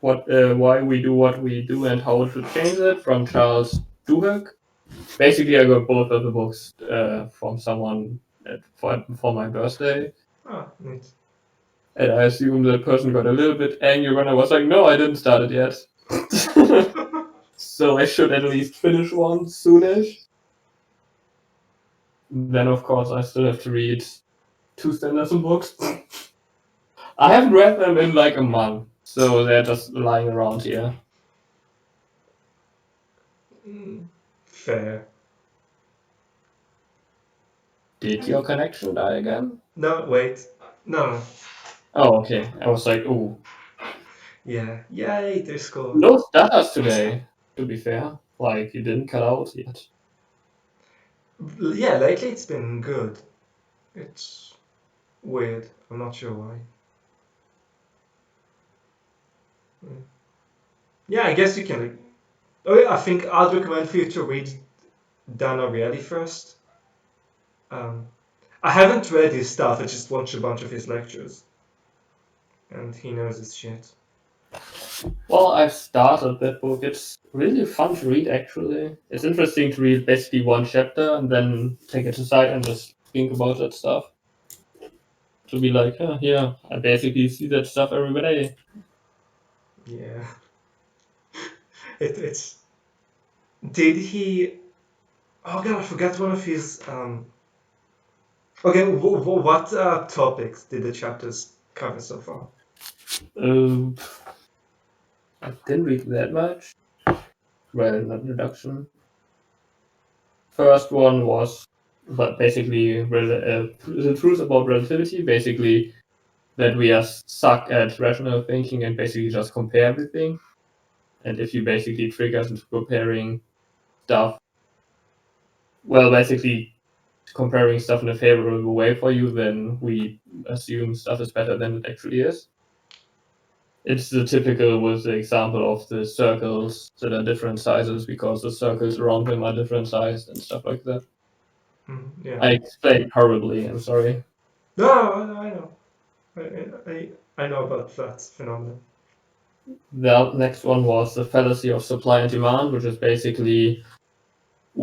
why we do what we do and how to change it, from Charles Duhigg. Basically, I got both of the books from someone for my birthday. Ah, neat. And I assume the person got a little bit angry when I was like, no, I didn't start it yet. So I should at least finish one soonish. Then, of course, I still have to read 2 Sanderson books. I haven't read them in like a month, so they're just lying around here. Fair. Did your connection die again? No, wait. No. Oh, okay. I was like, ooh. Yeah. Yay, they scored. No stutters today, to be fair. Like, you didn't cut out yet. Yeah, lately it's been good. It's weird. I'm not sure why. Yeah, I guess you can. Oh yeah, I think I'd recommend for you to read Dan Ariely first. I haven't read his stuff. I just watched a bunch of his lectures, and he knows his shit. Well, I've started that book. It's really fun to read, actually. It's interesting to read basically one chapter and then take it aside and just think about that stuff. To be like, oh, yeah, I basically see that stuff every day. Yeah. It's. Did he? Oh god, I forgot one of his. Okay, what topics did the chapters cover so far? I didn't read that much. Well, not reduction. First one was, but basically, the truth about relativity. Basically, that we are stuck at rational thinking and basically just compare everything. And if you basically trick us into comparing stuff, well, basically comparing stuff in a favorable way for you, then we assume stuff is better than it actually is. It's the typical with the example of the circles that are different sizes because the circles around them are different sized and stuff like that. Yeah. I explained horribly, I'm sorry. No, I know. I know about that phenomenon. The next one was the fallacy of supply and demand, which is basically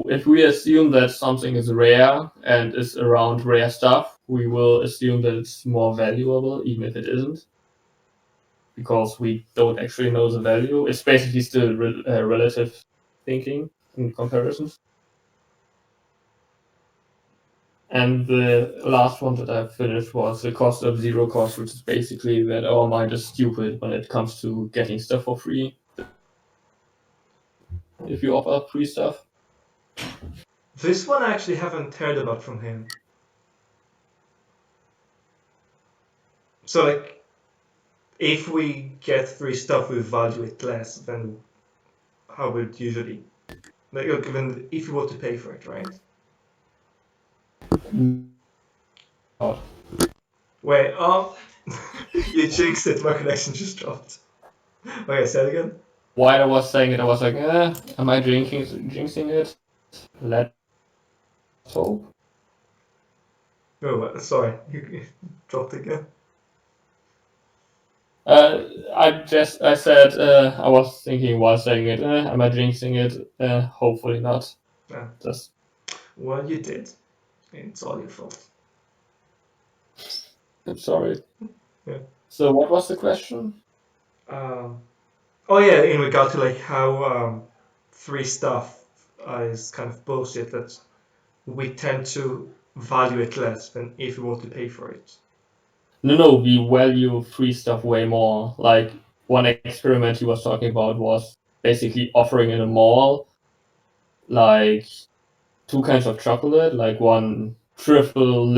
if we assume that something is rare and is around rare stuff, we will assume that it's more valuable, even if it isn't, because we don't actually know the value. It's basically still relative thinking in comparisons. And the last one that I finished was the cost of zero cost, which is basically that our mind is stupid when it comes to getting stuff for free. If you offer free stuff. This one I actually haven't heard about from him. So like, if we get free stuff, we value it less than how we'd usually. Like, even if you were to pay for it, right? Oh. Wait, you jinxed it. My connection just dropped. Okay, say it again. While I was saying it, I was like, am I jinxing it? Let's hope. Oh, sorry, you dropped again. I I said I was thinking while saying it. Am I jinxing it? Hopefully not. Yeah. Just Well, you did. It's all your fault. I'm sorry. Yeah. So what was the question? Oh yeah, in regard to like how free stuff is kind of bullshit, that we tend to value it less than if we were to pay for it. No, we value free stuff way more. Like one experiment he was talking about was basically offering in a mall like two kinds of chocolate, like one truffle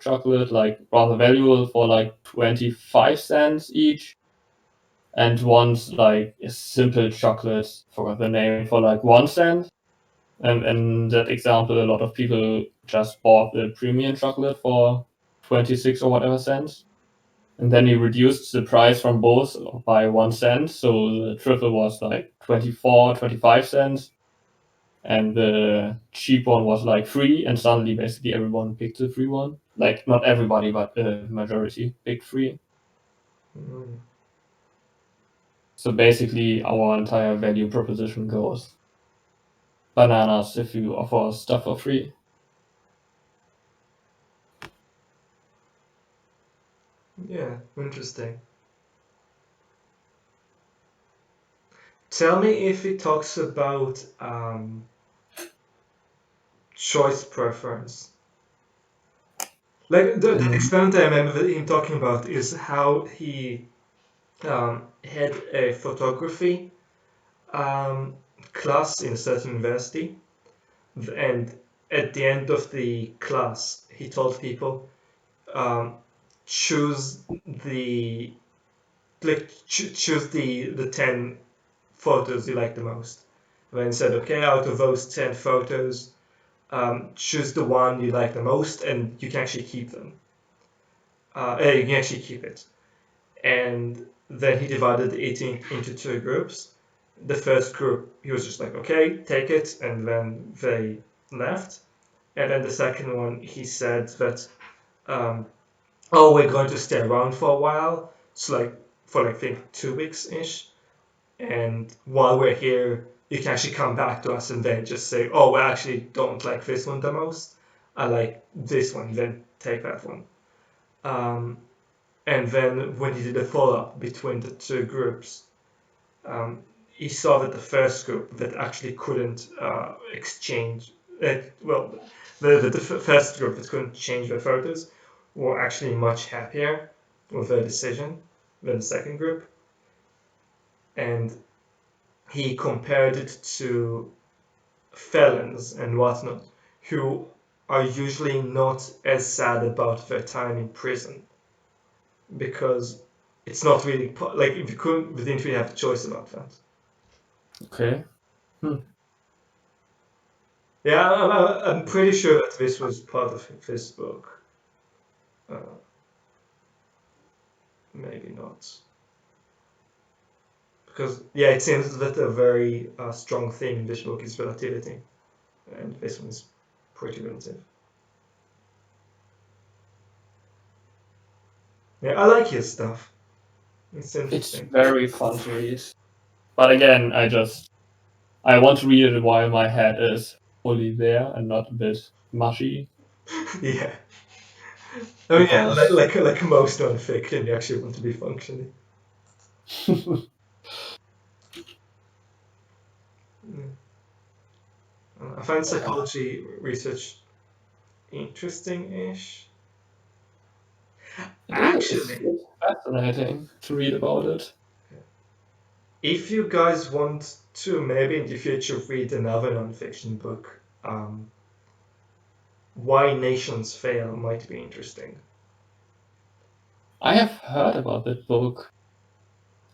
chocolate, like rather valuable for like 25 cents each, and one's like a simple chocolate, forgot the name, for like 1 cent. And in that example, a lot of people just bought the premium chocolate for 26 or whatever cents. And then he reduced the price from both by 1 cent. So the triple was like 24, 25 cents. And the cheap one was like free. And suddenly, basically, everyone picked the free one. Like, not everybody, but the majority picked free. Mm. So basically, our entire value proposition goes bananas if you offer stuff for free. Yeah, interesting. Tell me if it talks about choice preference. Like the experiment I remember him talking about is how he had a photography um, class in a certain university, and at the end of the class, he told people um, choose the choose the 10 photos you like the most. Then said, okay, out of those 10 photos, choose the one you like the most, and you can actually keep them. You can actually keep it. And then he divided it into two groups. The first group, he was just like, okay, take it, and then they left. And then the second one, he said that, oh, we're going to stay around for a while, so like for like I think 2 weeks ish. And while we're here, you can actually come back to us and then just say, oh, I actually don't like this one the most. I like this one, then take that one. Um, and then when he did a follow up between the two groups, he saw that the first group that actually couldn't exchange, well, the first group that couldn't change their photos were actually much happier with their decision than the second group. And he compared it to felons and whatnot, who are usually not as sad about their time in prison because it's not really like if you couldn't, we didn't really have a choice about that. Okay. Yeah, I'm pretty sure that this was part of this book. Uh, maybe not. Because, yeah, it seems that a very strong theme in this book is relativity, and this one is pretty relative. Yeah, I like his stuff. It's It's interesting. very fun to read. But again, I want to read it while my head is fully there and not a bit mushy. Yeah. I mean, yeah, Because like most non-fiction, you actually want to be functioning. Yeah. I find psychology research interesting-ish. it is. Actually, It's fascinating to read about it. if you guys want to maybe in the future read another non-fiction book, Why Nations Fail might be interesting. I have heard about that book.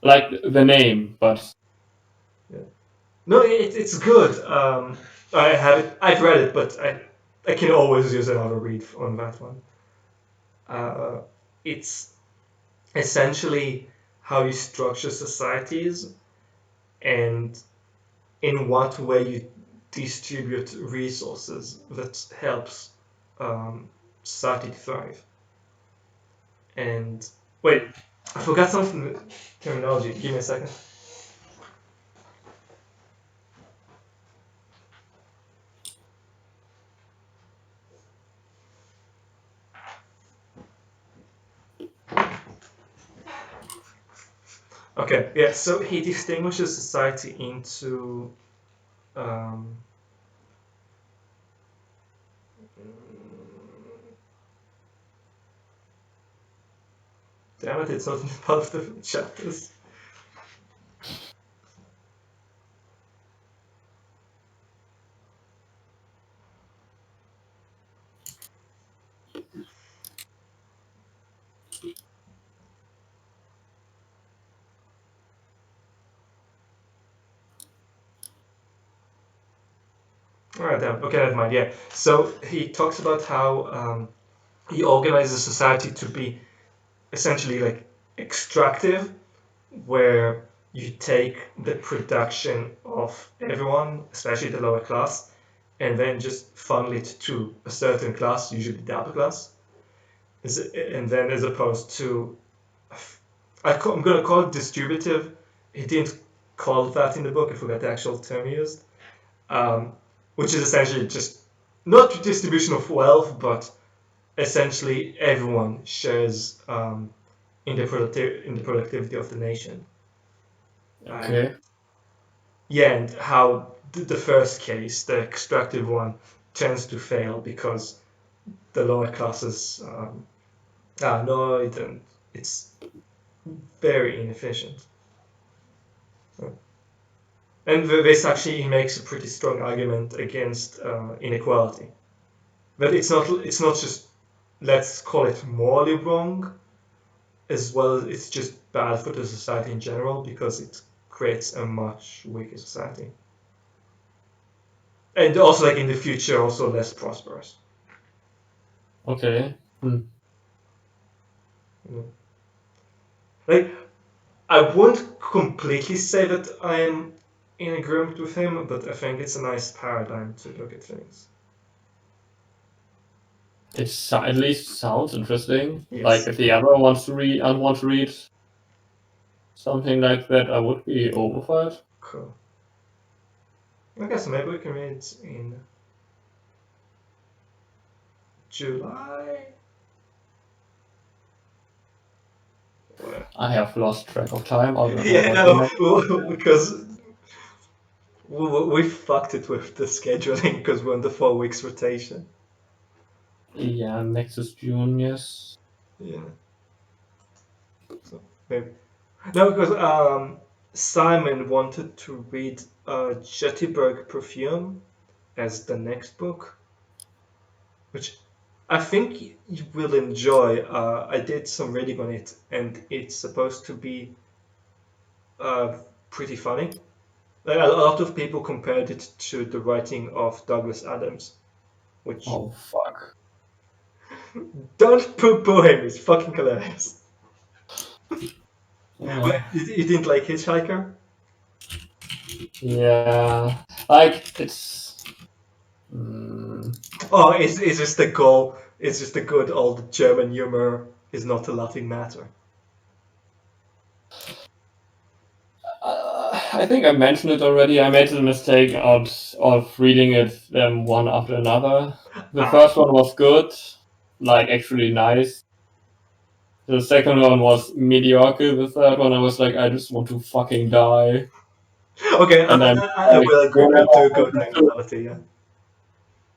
Like the name, but No, it's good. I have it. I've read it, but I can always use another read on that one. It's essentially how you structure societies and in what way you distribute resources that helps society to thrive. And wait, I forgot some terminology. Give me a second. Okay, yeah, so he distinguishes society into um, damn it, it's not in part of the chapters. Alright, damn. Okay, never mind. Yeah. So he talks about how he organizes society to be essentially like extractive, where you take the production of everyone, especially the lower class, and then just funnel it to a certain class, usually the upper class. And then as opposed to, I'm going to call it distributive. He didn't call it that in the book. I forgot the actual term he used. Which is essentially just not distribution of wealth, but essentially everyone shares in the productivity of the nation. Okay. Yeah, and how the first case, the extractive one, tends to fail because the lower classes. No, it don't. It's very inefficient. And this actually makes a pretty strong argument against inequality. But it's not just, let's call it morally wrong, as well as it's just bad for the society in general because it creates a much weaker society. And also, like in the future, also less prosperous. Okay. Hmm. Like, I won't completely say that I'm in agreement with him, but I think it's a nice paradigm to look at things. It at least sounds interesting. Yes. Like if the other wants to read and want to read something like that, I would be open for it. Cool. Okay, so maybe we can read it in July? I have lost track of time. I don't know Yeah, what the next no, because we fucked it with the scheduling because we're on the 4 weeks rotation. Yeah, next is June, yes. Yeah. So maybe. No, because Simon wanted to read Jettyberg Perfume as the next book, which I think you will enjoy. I did some reading on it, and it's supposed to be pretty funny. Like, a lot of people compared it to the writing of Douglas Adams, which Oh fuck. don't poo-poo him. It's fucking hilarious. But Yeah. you didn't like Hitchhiker? Yeah. Like it's mm, Oh, it's just the goal. It's just the good old German humor is not a laughing matter. I think I mentioned it already. I made the mistake of reading it one after another. The first one was good, like actually nice. The second one was mediocre. The third one, I was like, I just want to fucking die. Okay, And then, I like, will agree whenever with I the good wanted to, mentality. Yeah.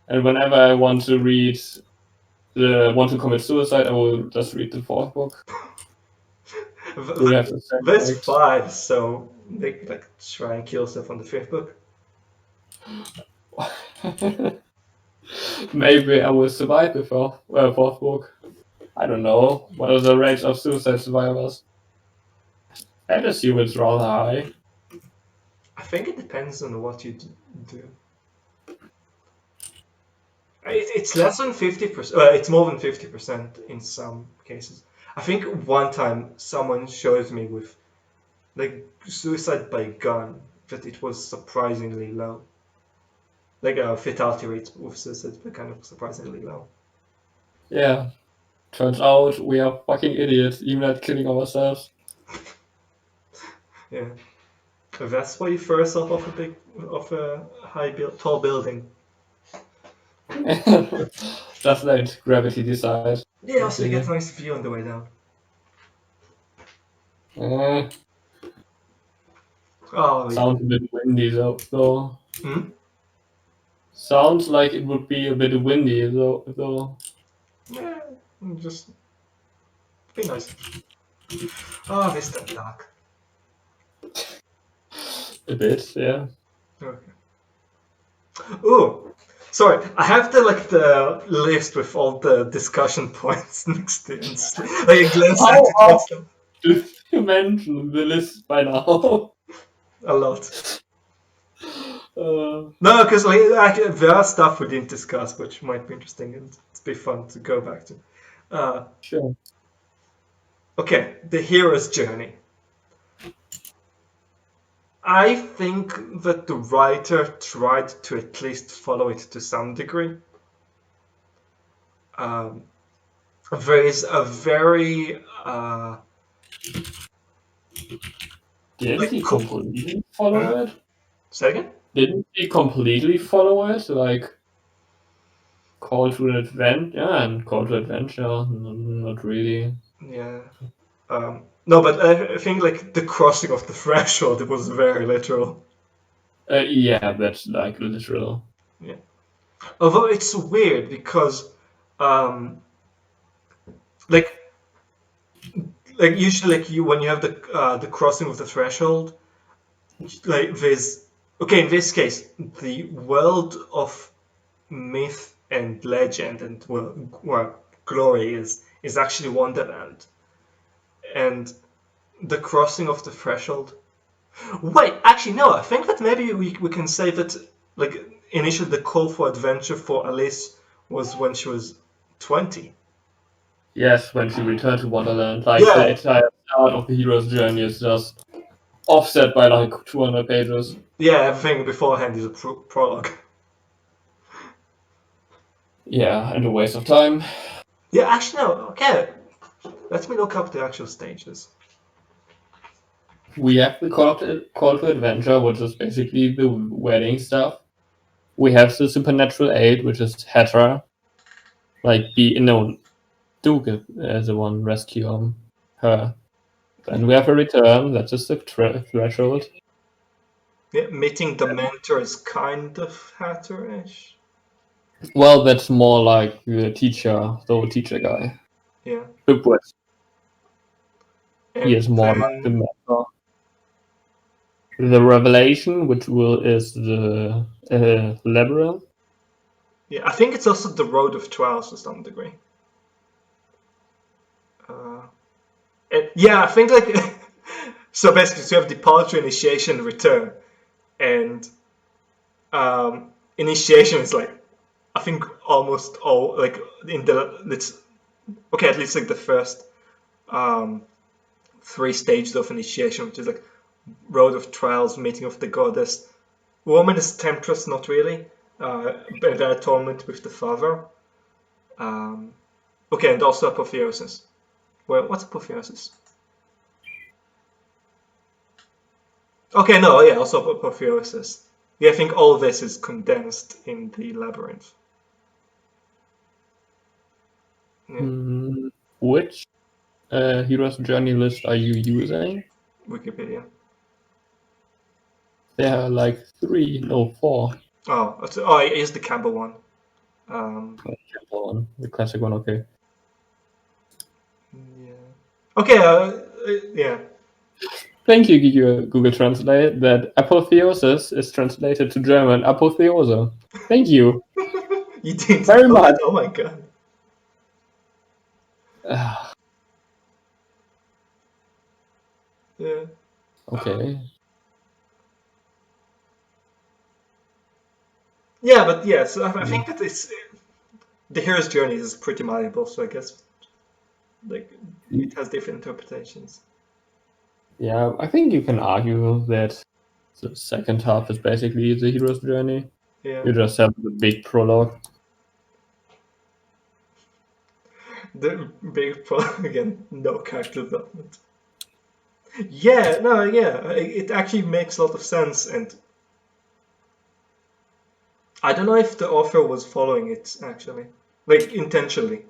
and whenever I want to read want to commit suicide, I will just read the fourth book. You have the same There's effect. 5, so they could like try and kill stuff on the 5th book. Maybe I will survive the fourth book. I don't know. What are the rates of suicide survivors? I'd assume it's rather high. I think it depends on what you do. It's less than 50%. It's more than 50% in some cases. I think one time someone showed me with like suicide by gun that it was surprisingly low. Like fatality rates with suicide were kind of surprisingly low. Yeah. Turns out we are fucking idiots, even at killing ourselves. Yeah. That's why you throw yourself off a tall building. Just let gravity decide. Yeah, so you get a nice view on the way down. Uh, Oh, sounds a bit windy though. Hmm? Sounds like it would be a bit windy though. Yeah, just be nice. Oh, this is dark. A bit, yeah. Okay. Ooh, sorry. I have the list with all the discussion points next to it. Like a glance at it How also. did you mention the list by now? A lot. Uh, No, because like there are stuff we didn't discuss, which might be interesting and it'd be fun to go back to. sure. Okay, the hero's journey. I think that the writer tried to at least follow it to some degree. There is a very Didn't like he completely follow it? say again? Didn't he completely follow it? Like Call to Adventure? Yeah, and Call to Adventure. Not really. Yeah. No, but I think like the crossing of the threshold, it was very literal. Yeah, that's like literal. Yeah. Although it's weird because, um, like usually like you when you have the crossing of the threshold, like there's okay in this case the world of myth and legend and well glory is actually Wonderland, and the crossing of the threshold. Wait, actually, no. I think that maybe we can say that, like, initially the call for adventure for Alice was when she was 20. Yes, when she returned to Wonderland, like the Yeah, entire start of the hero's journey is just offset by like 200 pages. yeah. Everything beforehand is a prologue. Yeah, and a waste of time. Yeah, actually, no. Okay, let me look up the actual stages. We have the call to adventure, which is basically the wedding stuff. We have the supernatural aid, which is Hatra. Like Duke is the one rescue her. Then we have a return, that's just the threshold. Yeah, meeting the mentor is kind of Hatter-ish. Well, that's more like the teacher guy. Yeah. But he And is more like the then, mentor. The revelation, is the labyrinth. yeah, I think it's also the Road of Trials to some degree. Yeah, I think like so basically, so you have departure, initiation, return, and initiation is like I think almost all like in the it's okay at least like the first um, three stages of initiation, which is like Road of Trials, Meeting of the Goddess, Woman is Temptress, not really, and then Atonement with the Father. Okay, and also Apotheosis. Well, what's Apotheosis? Okay, no, yeah, also Apotheosis. Yeah, I think all this is condensed in the labyrinth. Yeah, Which hero's journey list are you using? Wikipedia. There are like 4. Oh, here's the Campbell one. The classic one, okay. Yeah. Okay, yeah. Thank you, Google Translate, that apotheosis is translated to German apotheose. Thank you You didn't very know much. that? Oh my god. Yeah. Okay. Yeah, but yeah, so I think that it's the hero's journey is pretty malleable, so I guess like it has different interpretations. Yeah, I think you can argue that the second half is basically the hero's journey. Yeah. You just have the big prologue. The big problem again, no character development. Yeah, no, yeah, it actually makes a lot of sense, and I don't know if the author was following it actually, like intentionally.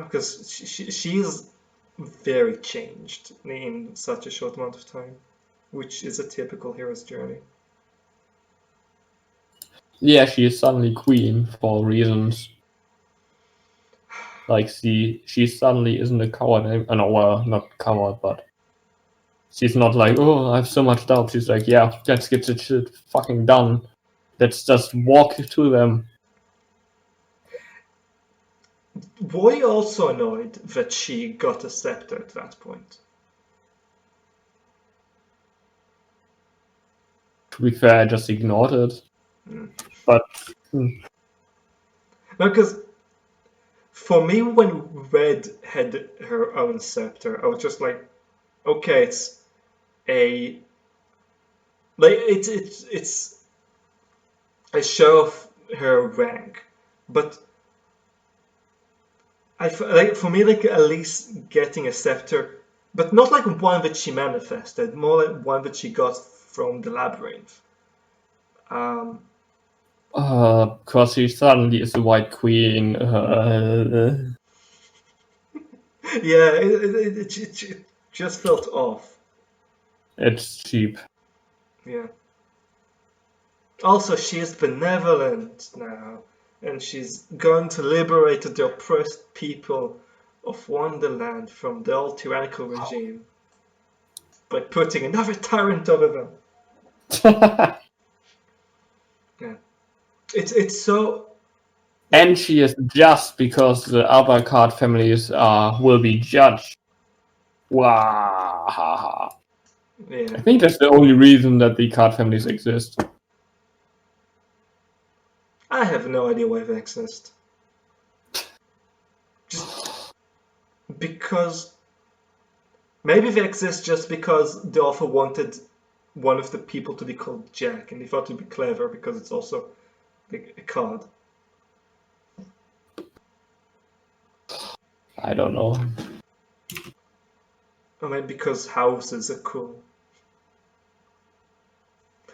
Because she is very changed in such a short amount of time, which is a typical hero's journey. Yeah, she is suddenly queen for reasons. Like she suddenly isn't a coward. No, well, not coward, but she's not like, oh, I have so much doubt. She's like, yeah, let's get this shit fucking done. Let's just walk to them. Were you also annoyed that she got a scepter at that point? To be fair, I just ignored it. Mm. But No, because for me, when Red had her own scepter, I was just like, okay, it's a like it's a show of her rank, but like for me, like at least getting a scepter, but not like one that she manifested, more like one that she got from the labyrinth. Um, because she suddenly is a white queen. yeah, it just felt off. It's cheap. Yeah. Also, she is benevolent now, and she's going to liberate the oppressed people of Wonderland from the old tyrannical regime by putting another tyrant over them. Yeah, it's so. And she is just because the other card families will be judged. Wow. Yeah. I think that's the only reason that the card families exist. I have no idea why they exist. Just because. Maybe they exist just because the author wanted one of the people to be called Jack, and he thought it'd be clever because it's also like a card. I don't know. Or maybe because houses are cool.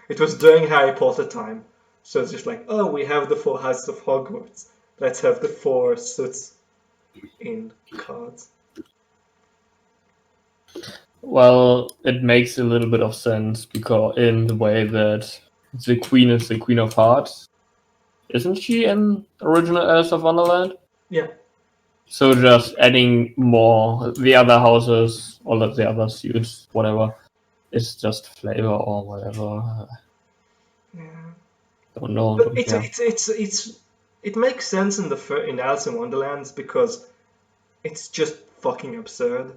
It was during Harry Potter time, so it's just like, oh, we have the 4 houses of Hogwarts. Let's have the 4 suits in cards. Well, it makes a little bit of sense because in the way that the queen is the Queen of Hearts. Isn't she in original Alice of Wonderland? Yeah. So just adding more the other houses, all of the other suits, whatever, it's just flavor or whatever. Yeah. Don't know. But Don't care. it makes sense in Alice in Wonderland because it's just fucking absurd.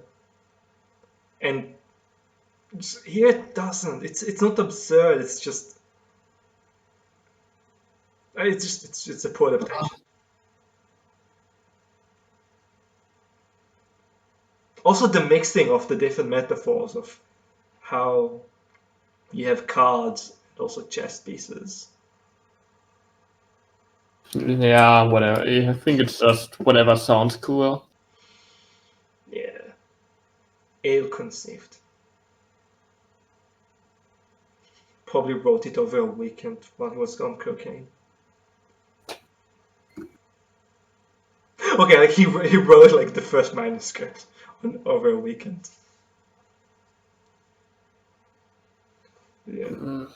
And here it doesn't. It's not absurd. It's a poor adaptation. Also, the mixing of the different metaphors of how you have cards and also chess pieces. Yeah, whatever. I think it's just whatever sounds cool. Yeah. Ill-conceived. Probably wrote it over a weekend while he was on cocaine. Okay, like he wrote like the first manuscript over a weekend. Yeah.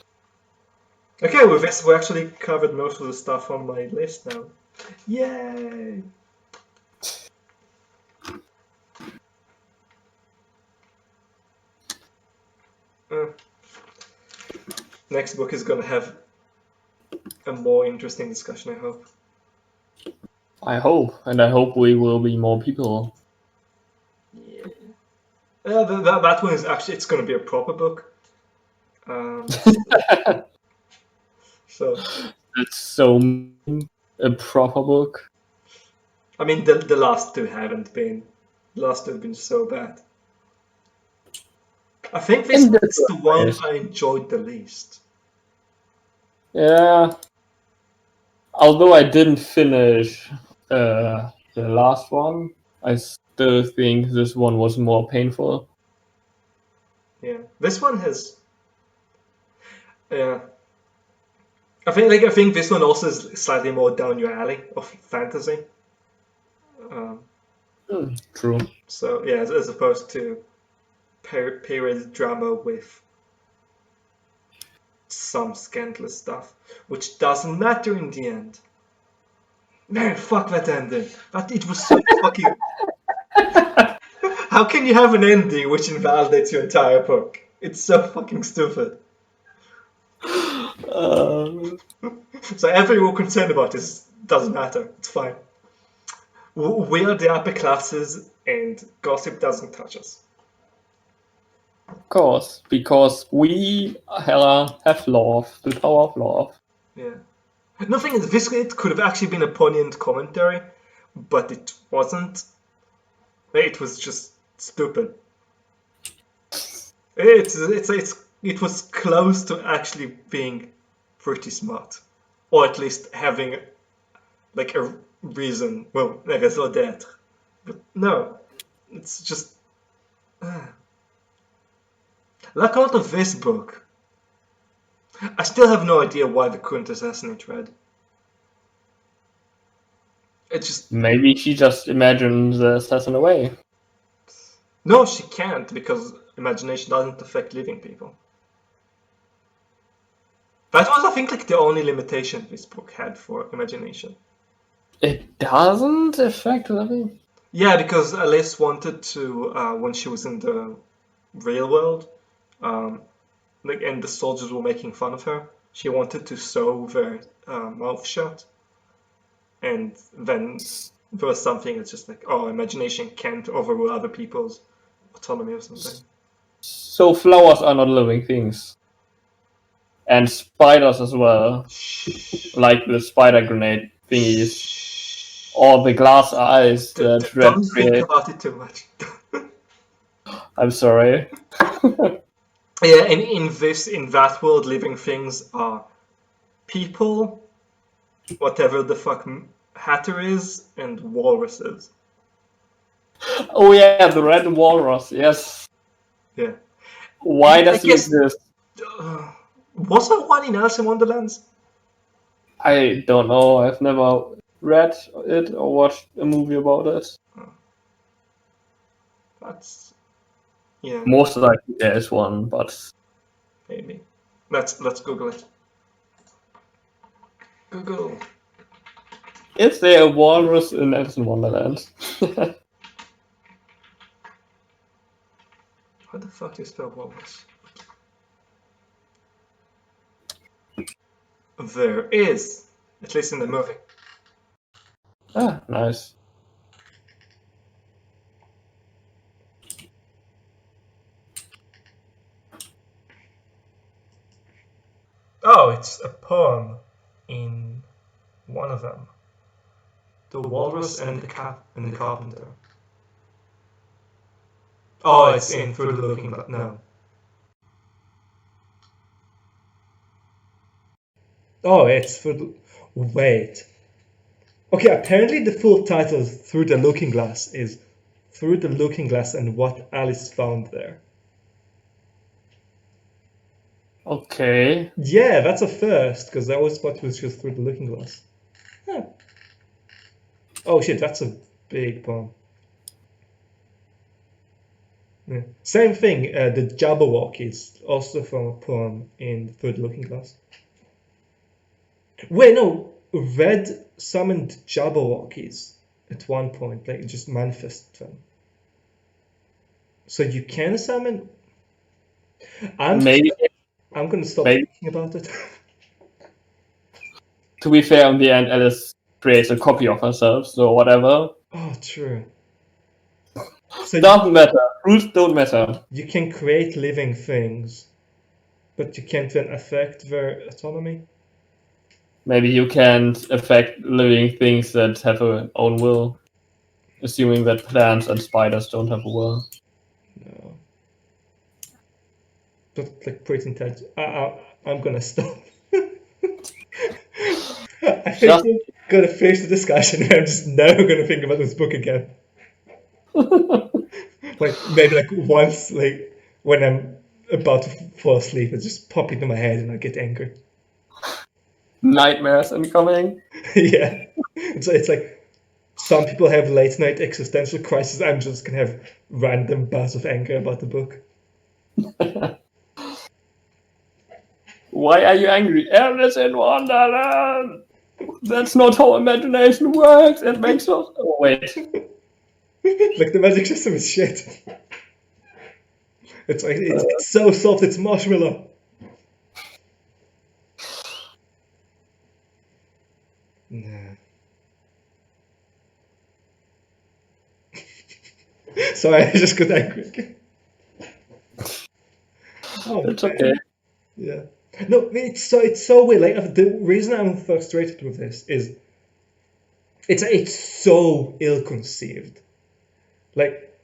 Okay, with this we actually covered most of the stuff on my list now. Yay! Next book is gonna have a more interesting discussion, I hope. I hope, and I hope we will be more people. Yeah. That one is actually, it's gonna be a proper book. So It's so a proper book. I mean, the last two haven't been. The last two have been so bad. I think this In is the different one ways. I enjoyed the least. Yeah. Although I didn't finish the last one, I still think this one was more painful. Yeah, this one has. Yeah, I think this one also is slightly more down your alley of fantasy. Um, True. so yeah, as opposed to period drama with some scandalous stuff, which doesn't matter in the end. Man, fuck that ending. But it was so fucking. How can you have an ending which invalidates your entire book? It's so fucking stupid. So everything we're concerned about is doesn't matter. It's fine. We are the upper classes, and gossip doesn't touch us. Of course, because we have love, the power of love. Yeah. Nothing is this. It could have actually been a poignant commentary, but it wasn't. It was just stupid. It was close to actually being pretty smart, or at least having like a reason. Well, a raison d'être. But no, it's just like out of this book. I still have no idea why they couldn't assassinate Red. It just Maybe she just imagined the assassin away. no, she can't because imagination doesn't affect living people. That was, I think, like the only limitation this book had for imagination. It doesn't affect living. Yeah, because Alice wanted to, when she was in the real world, like, and the soldiers were making fun of her, she wanted to sew their mouth shut, and then there was something that's just like, oh, imagination can't overrule other people's autonomy or something. So flowers are not living things. And spiders as well. Shh. Like the spider grenade thingies. Shh. Or the glass eyes that Red Don't think created. about it too much. I'm sorry. Yeah, and in that world, living things are people, whatever the fuck Hatter is, and walruses. Oh yeah, the red walrus, yes. Yeah. Why I does he guess- exist? Was there one in Alice in Wonderland? I don't know. I've never read it or watched a movie about it. That's yeah, Most likely there is one, but maybe. Let's Google it. Google. is there a walrus in Alice in Wonderland? How the fuck do you spell walrus? There is, at least in the movie. Ah, nice. Oh, it's a poem in one of them. The Walrus and the Carpenter. Oh, it's in Through the Looking Glass. No. Oh, it's for the... Wait. Okay, apparently the full title Through the Looking Glass is Through the Looking Glass and What Alice Found There. Okay. Yeah, that's a first, because that was what was just Through the Looking Glass. Huh. Oh shit, that's a big poem. Yeah. Same thing, the Jabberwock is also from a poem in Through the Looking Glass. Wait, no, Red summoned Jabberwockies at one point, like just manifest them. So you can summon. Maybe. I'm gonna stop Maybe. thinking about it. To be fair, in the end, Alice creates a copy of herself, so whatever. Oh, true. So Doesn't matter. Rules don't matter. you can create living things, but you can't then affect their autonomy. Maybe you can't affect living things that have an own will. Assuming that plants and spiders don't have a will. No. But like pretty intelligent. I'm gonna stop. I think we're gonna finish the discussion, and I'm just never gonna think about this book again. Like maybe like once, like when I'm about to fall asleep, it just pop into my head, and I get angry. Nightmares incoming. Yeah, it's like some people have late night existential crisis. I'm just gonna have random bouts of anger about the book. Why are you angry? Alice in Wonderland! That's not how imagination works. It makes us. Oh, wait. Like the magic system is shit. It's like it's so soft. It's marshmallow. Nah. Sorry, I just got angry again. Oh, It's man. okay. Yeah. No, I mean, it's so weird. Like the reason I'm frustrated with this is it's so ill-conceived. Like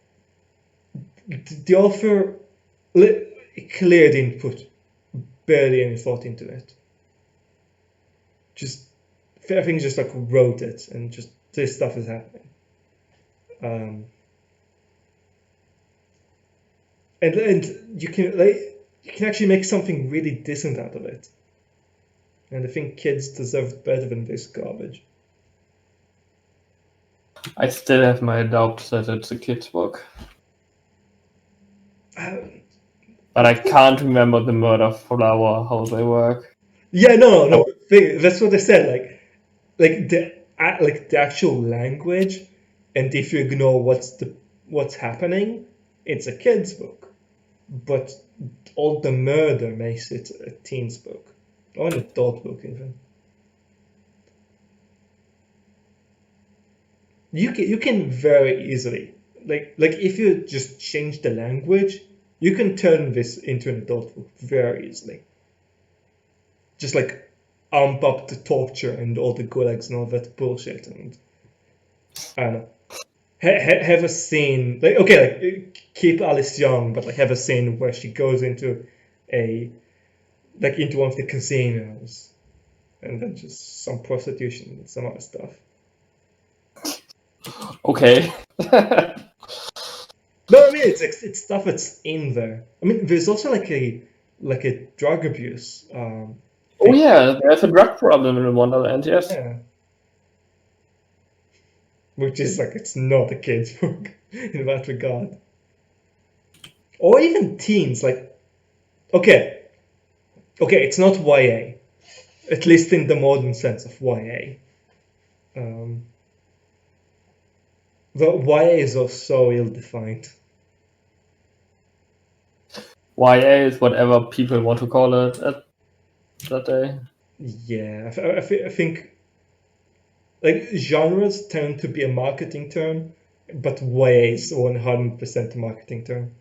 the author clearly didn't put barely any thought into it. Just I think just like wrote it and just this stuff is happening. And you can actually make something really decent out of it. And I think kids deserve better than this garbage. I still have my doubts that it's a kid's book. But I can't remember the murder flower, how they work. Yeah, no. That's what they said. Like the actual language, and if you ignore what's happening, it's a kid's book. But all the murder makes it a teen's book, or an adult book even. You can very easily like if you just change the language, you can turn this into an adult book very easily. Just like amp up the torture and all the gulags and all that bullshit, and I don't know. Have a scene like keep Alice young, but like have a scene where she goes into into one of the casinos, and then just some prostitution and some other stuff. Okay. No, I mean it's stuff that's in there. I mean, there's also like a drug abuse. Oh yeah, there's a drug problem in Wonderland, yes. Yeah. Which is like it's not a kid's book in that regard. Or even teens, like okay, it's not YA, at least in the modern sense of YA. The YA is also ill-defined. YA is whatever people want to call it at that day. Yeah, I think like genres tend to be a marketing term, but YA is 100% a marketing term.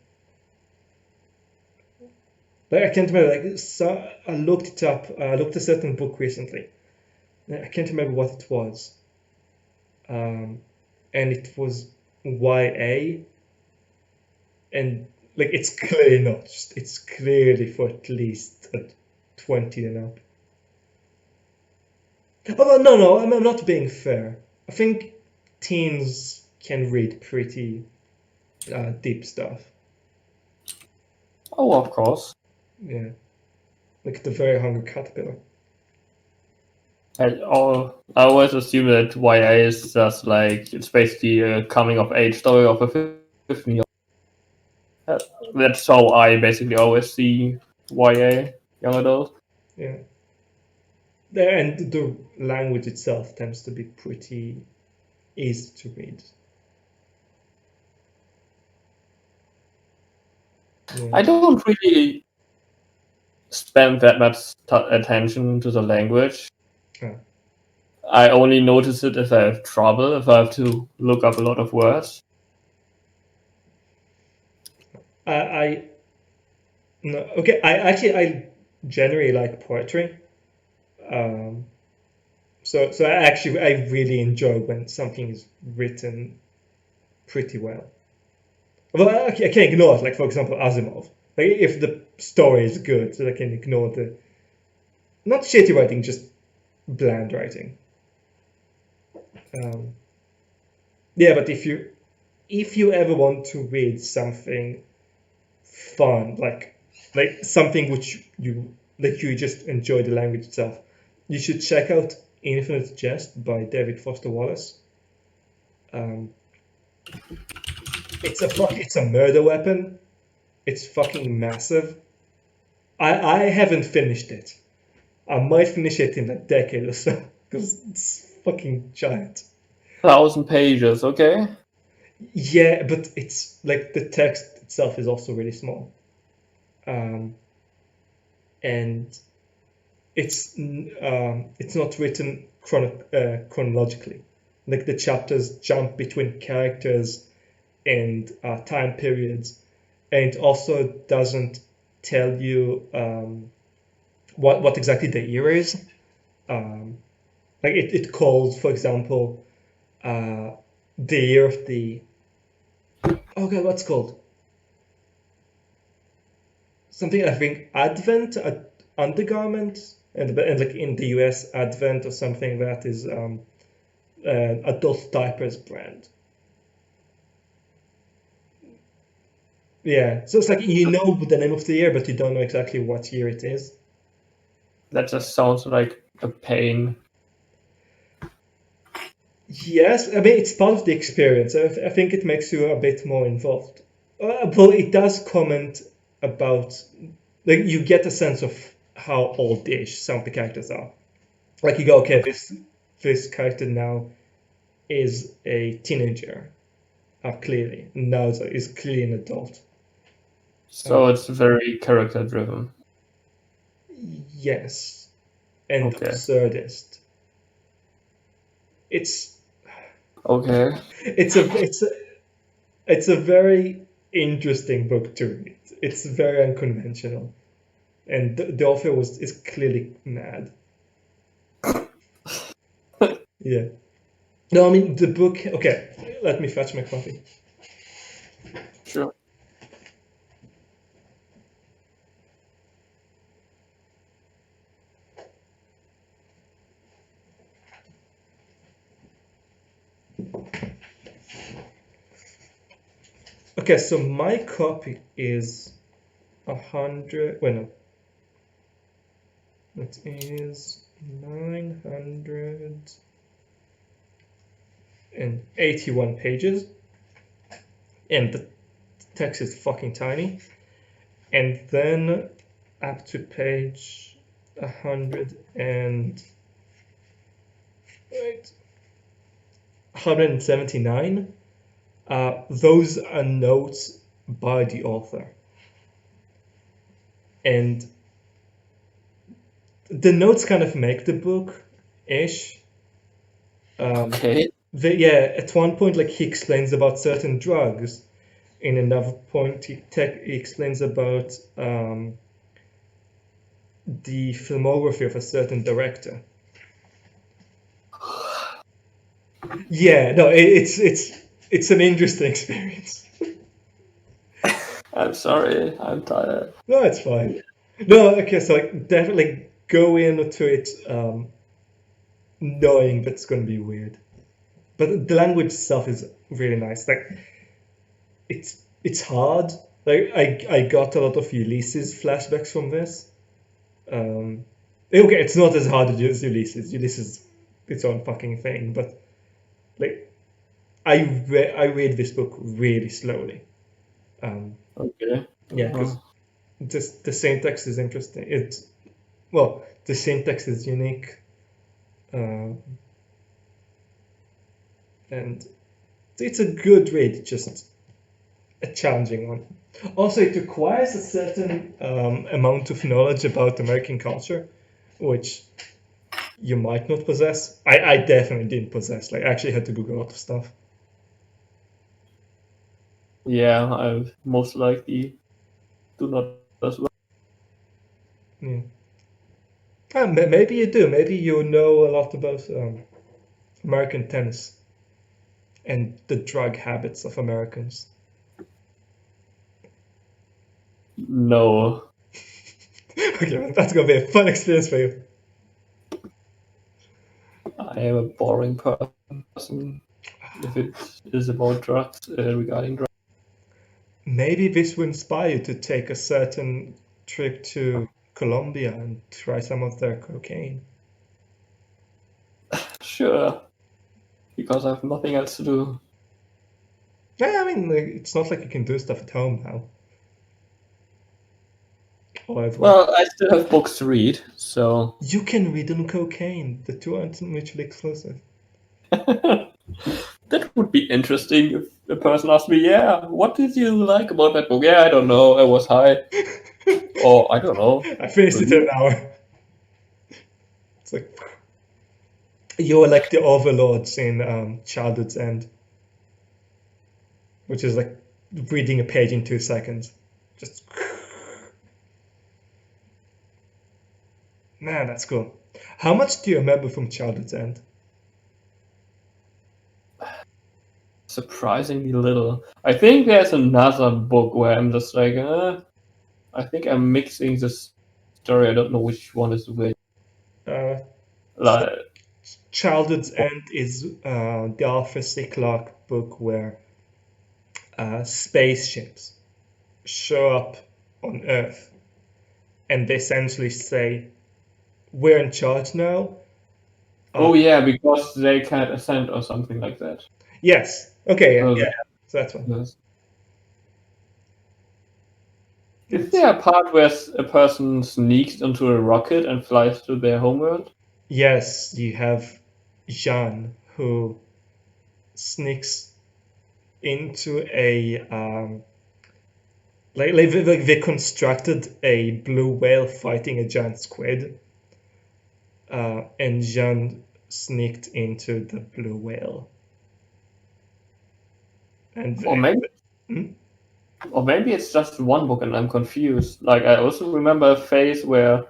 Like I can't remember. I looked it up. I looked a certain book recently. I can't remember what it was. And it was YA, and like it's clearly not. It's clearly for at least 20 and up. Oh no, I'm not being fair. I think teens can read pretty deep stuff. Oh, of course. Yeah, like the Very Hungry Caterpillar. I always assume that YA is just like it's basically a coming of age story of a 15-year-old. That's how I basically always see YA, young adult. Yeah. And the language itself tends to be pretty easy to read. Yeah. I don't really spend that much attention to the language. Oh. I only notice it if I have trouble, if I have to look up a lot of words. I I generally like poetry. So I really enjoy when something is written pretty well. Well, I can ignore it. Like for example, Asimov. Like if the story is good, so I can ignore the not shitty writing, just bland writing. Yeah, but if you ever want to read something fun, like something which you just enjoy the language itself, you should check out Infinite Jest by David Foster Wallace. It's a murder weapon. It's fucking massive. I haven't finished it. I might finish it in a decade or so because it's fucking giant. 1,000 pages, okay? Yeah, but it's like the text itself is also really small, and it's not written chronologically. Like the chapters jump between characters and time periods, and it also doesn't tell you what exactly the year is. Like it calls, for example, the year of the okay, what's it called? Something I think Advent, undergarment, and like in the US, Advent or something that is adult diapers brand. Yeah, so it's like you know the name of the year, but you don't know exactly what year it is. That just sounds like a pain. Yes, I mean it's part of the experience. I think it makes you a bit more involved. But it does comment about, like, you get a sense of how old-ish some of the characters are. Like you go, okay, this character now is a teenager, clearly. Now is clearly an adult. So it's very character driven. Yes, and Okay. absurdist. It's Okay. it's a very interesting book to read. It's very unconventional, and the author is clearly mad. Yeah. No, I mean the book. Okay, let me fetch my coffee. Sure. Okay, so my copy is 100. Wait, no. It is 981 pages, and the text is fucking tiny. And then up to page 100 and wait, 179. Those are notes by the author, and the notes kind of make the book ish. Okay. Yeah, at one point, like he explains about certain drugs. In another point, he explains about the filmography of a certain director. Yeah, no, it's an interesting experience. I'm sorry. I'm tired. No, it's fine. No, okay, so like definitely go into it knowing that's going to be weird, but the language itself is really nice. Like it's hard. Like I got a lot of Ulysses flashbacks from this. Okay, it's not as hard as Ulysses. Ulysses, its own fucking thing, but like I read this book really slowly. Okay. Yeah, because the syntax is interesting. The syntax is unique, and it's a good read. Just a challenging one. Also, it requires a certain amount of knowledge about American culture, which you might not possess. I definitely didn't possess. Like, I actually had to Google a lot of stuff. Yeah, I most likely do not as well. Yeah. Maybe you do. Maybe you know a lot about American tennis and the drug habits of Americans. No. Okay, that's gonna be a fun experience for you. I am a boring person if it is about drugs, regarding drugs. Maybe this will inspire you to take a certain trip to Colombia and try some of their cocaine. Sure, because I have nothing else to do. Yeah, I mean, like, it's not like you can do stuff at home now. Well, I still have books to read, so You can read on cocaine. The two aren't mutually exclusive. that would be interesting if a person asked me, "Yeah, what did you like about that book?" Yeah, I don't know. I was high, or I don't know. I finished it in an hour. It's like you're like the overlords in Childhood's End, which is like reading a page in 2 seconds. Just man, that's cool. How much do you remember from Childhood's End? Surprisingly little. I think there's another book where I'm just like, I think I'm mixing this story. I don't know which one is which. Uh, Like, Childhood's End is the Arthur C. Clarke book where spaceships show up on Earth and they essentially say, "We're in charge now." oh yeah, because they can't ascend or something like that. Yes. Okay. Yeah. Oh, Yeah. So that's one. yes. Is there a part where a person sneaks into a rocket and flies to their homeworld? Yes, you have Jean who sneaks into a like they constructed a blue whale fighting a giant squid, and Jean sneaked into the blue whale. And Or maybe, Hmm? or maybe it's just one book and I'm confused. Like I also remember a phase where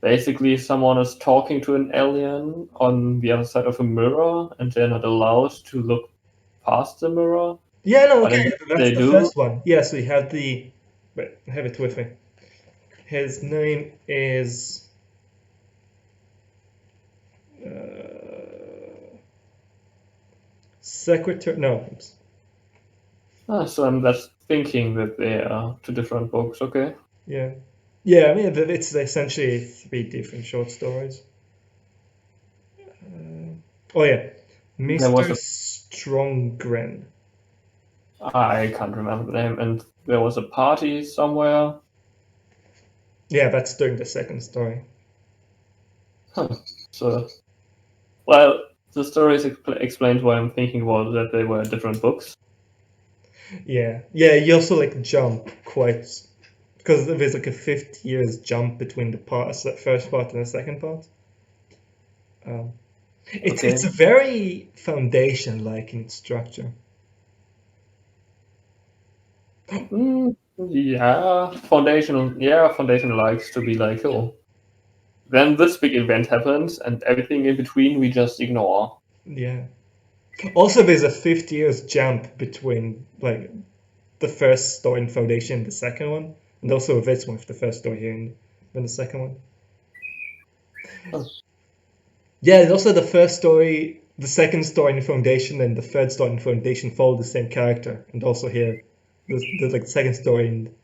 basically someone is talking to an alien on the other side of a mirror, and they're not allowed to look past the mirror. Yeah, no, But okay, then that's they the do. first one. Yes, we have the. Wait, I have it with me. His name is. Secretary. No. Oops. So I'm just thinking that they are two different books. Okay. Yeah. Yeah, I mean, it's essentially 3 different short stories. Oh, yeah. There was Mr. Stronggren. I can't remember the name, and there was a party somewhere. Yeah, that's during the second story. So, well, the story explains why I'm thinking about that they were different books. Yeah. Yeah, you also like jump quite. Because there's like a 50 years jump between the parts, the first part and the second part. It's very foundation-like in its structure. Yeah, Foundation likes to be like, oh, then this big event happens, and everything in between we just ignore. Yeah. Also, there's a 50 years jump between like the first story in Foundation and the second one, and also this one with the first story here and then the second one. Oh. Yeah, and also the first story, the second story in Foundation, and the third story in Foundation follow the same character, and also here, the like second story in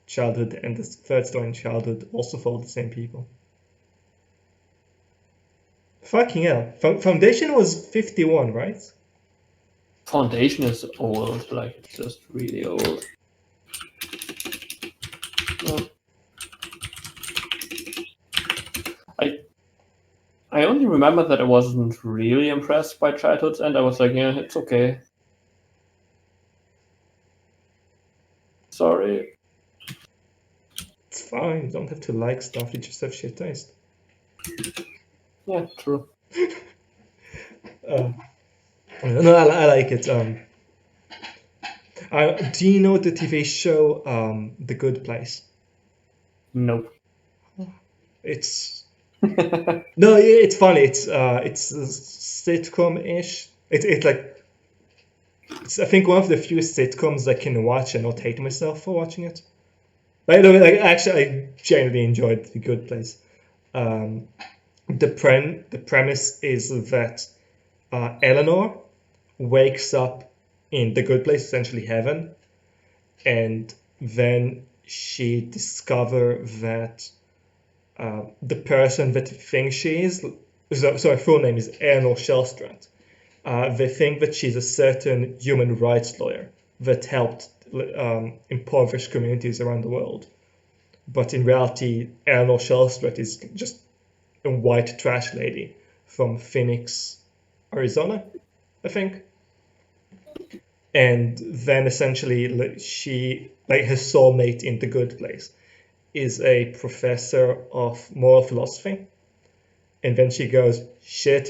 Childhood and the third story in Childhood also follow the same people. Fucking hell. Foundation was 51, right? Foundation is old, like it's just really old. Well, I only remember that I wasn't really impressed by Childhood's End. I was like, yeah, it's okay. Sorry. It's fine. You don't have to like stuff. You just have shit taste. Yeah, true. No, I like it. Do you know the TV show The Good Place? Nope. It's no, it's funny. It's sitcom-ish. It's like it's I think one of the few sitcoms I can watch and not hate myself for watching it. Like, no, like actually, I genuinely enjoyed The Good Place. the premise is that Eleanor wakes up in the good place, essentially heaven, and then she discovers that the person that thinks she is, so her full name is Eleanor Shellstrand. They think that she's a certain human rights lawyer that helped impoverished communities around the world. But in reality, Eleanor Shellstrand is just a white trash lady from Phoenix, Arizona, I think. And then essentially she, like her soulmate in the good place, is a professor of moral philosophy. And then she goes, shit,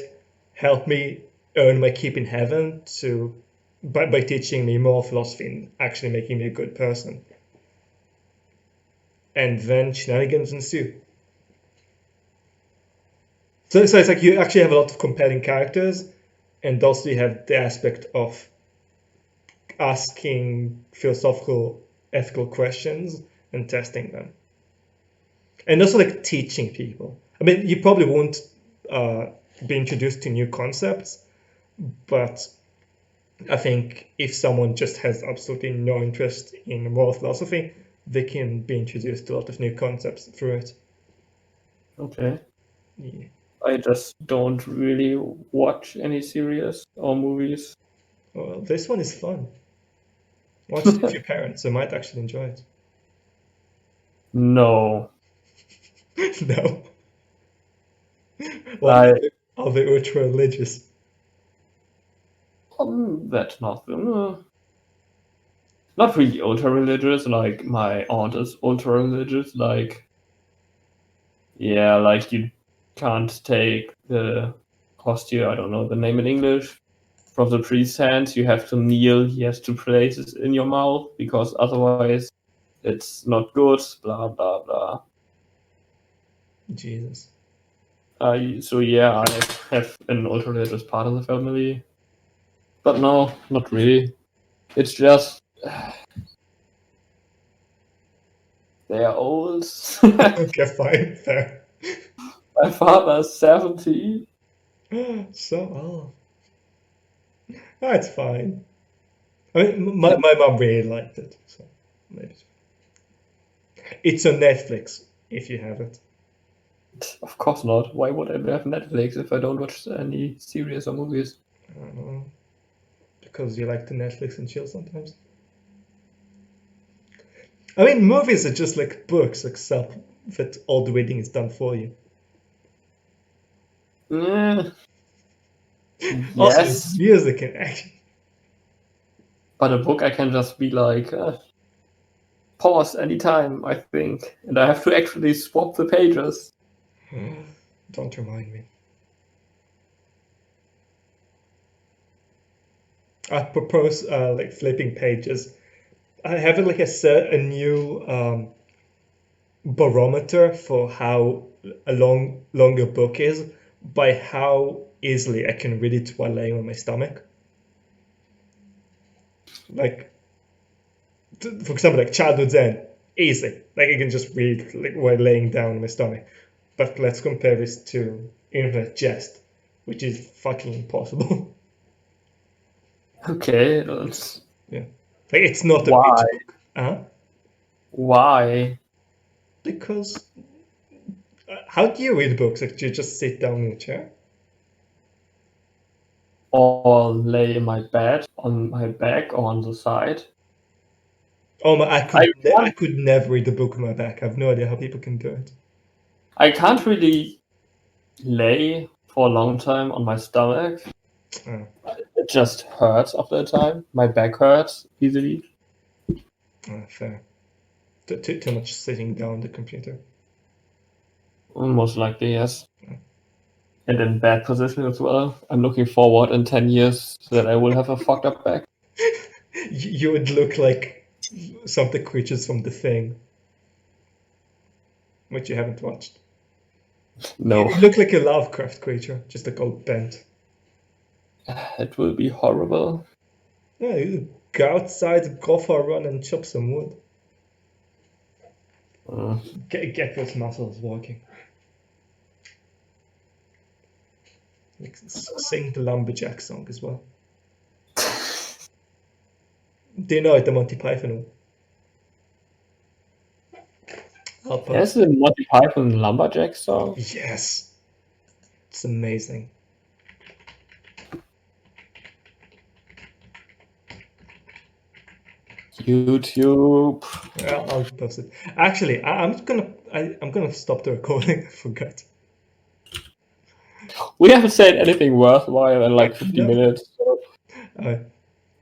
help me earn my keep in heaven by teaching me moral philosophy and actually making me a good person. And then shenanigans ensue. So it's like you actually have a lot of compelling characters, and also you have the aspect of asking philosophical, ethical questions and testing them. And also like teaching people. I mean, you probably won't be introduced to new concepts, but I think if someone just has absolutely no interest in moral philosophy, they can be introduced to a lot of new concepts through it. Okay. Yeah. I just don't really watch any series or movies. Well, this one is fun. Watch it with your parents; they might actually enjoy it. No. No. I Are they ultra religious? That's nothing. Not really ultra religious. Like my aunt is ultra religious. Like, yeah, like you can't take the hostia. I don't know the name in English. From the priest's hands, you have to kneel. He has to place it in your mouth because otherwise, it's not good. Blah blah blah. Jesus. So yeah, I have an ultra religious part of the family, but no, not really. It's just they are old. Okay, fine, fair. My father's 70. So old. That's fine. I mean, my mom really liked it, so maybe it's on Netflix if you have it. Of course not. Why would I have Netflix if I don't watch any series or movies? I don't know, because you like to Netflix and chill sometimes. I mean, movies are just like books, except that all the reading is done for you. Eh, Also, there's yes, music and action. but a book I can just be like, pause anytime, I think. And I have to actually swap the pages. Don't remind me. I propose like flipping pages. I have like a new barometer for how a longer book is by how easily I can read it while laying on my stomach. Like, for example, like Childhood Zen, easy. Like I can just read like while laying down on my stomach. But let's compare this to Infinite Jest, which is fucking impossible. Okay, that's... Yeah, like it's not a Why? picture book. Huh? Why? Because how do you read books? Like, do you just sit down in a chair? Or lay in my bed, on my back, or on the side. Oh my! I I can't, could never read a book on my back. I have no idea how people can do it. I can't really lay for a long time on my stomach. Oh, It just hurts after a time. My back hurts easily. fair. Too much sitting down on the computer. Most likely, yes. And in bad position as well. I'm looking forward in 10 years that I will have a fucked up back. You would look like some of the creatures from The Thing, which you haven't watched. No, You look like a Lovecraft creature, just like all bent. it will be horrible. Yeah, you go outside, go for a run, and chop some wood. Uh, Get those muscles working. Like, sing the Lumberjack song as well. Do you know it, the Monty Python one? I'll There's post a it. Monty Python Lumberjack song. Yes. It's amazing. YouTube. I'll post it. Actually, I'm gonna stop the recording. I forgot. We haven't said anything worthwhile in like 50 No. minutes. So. Uh,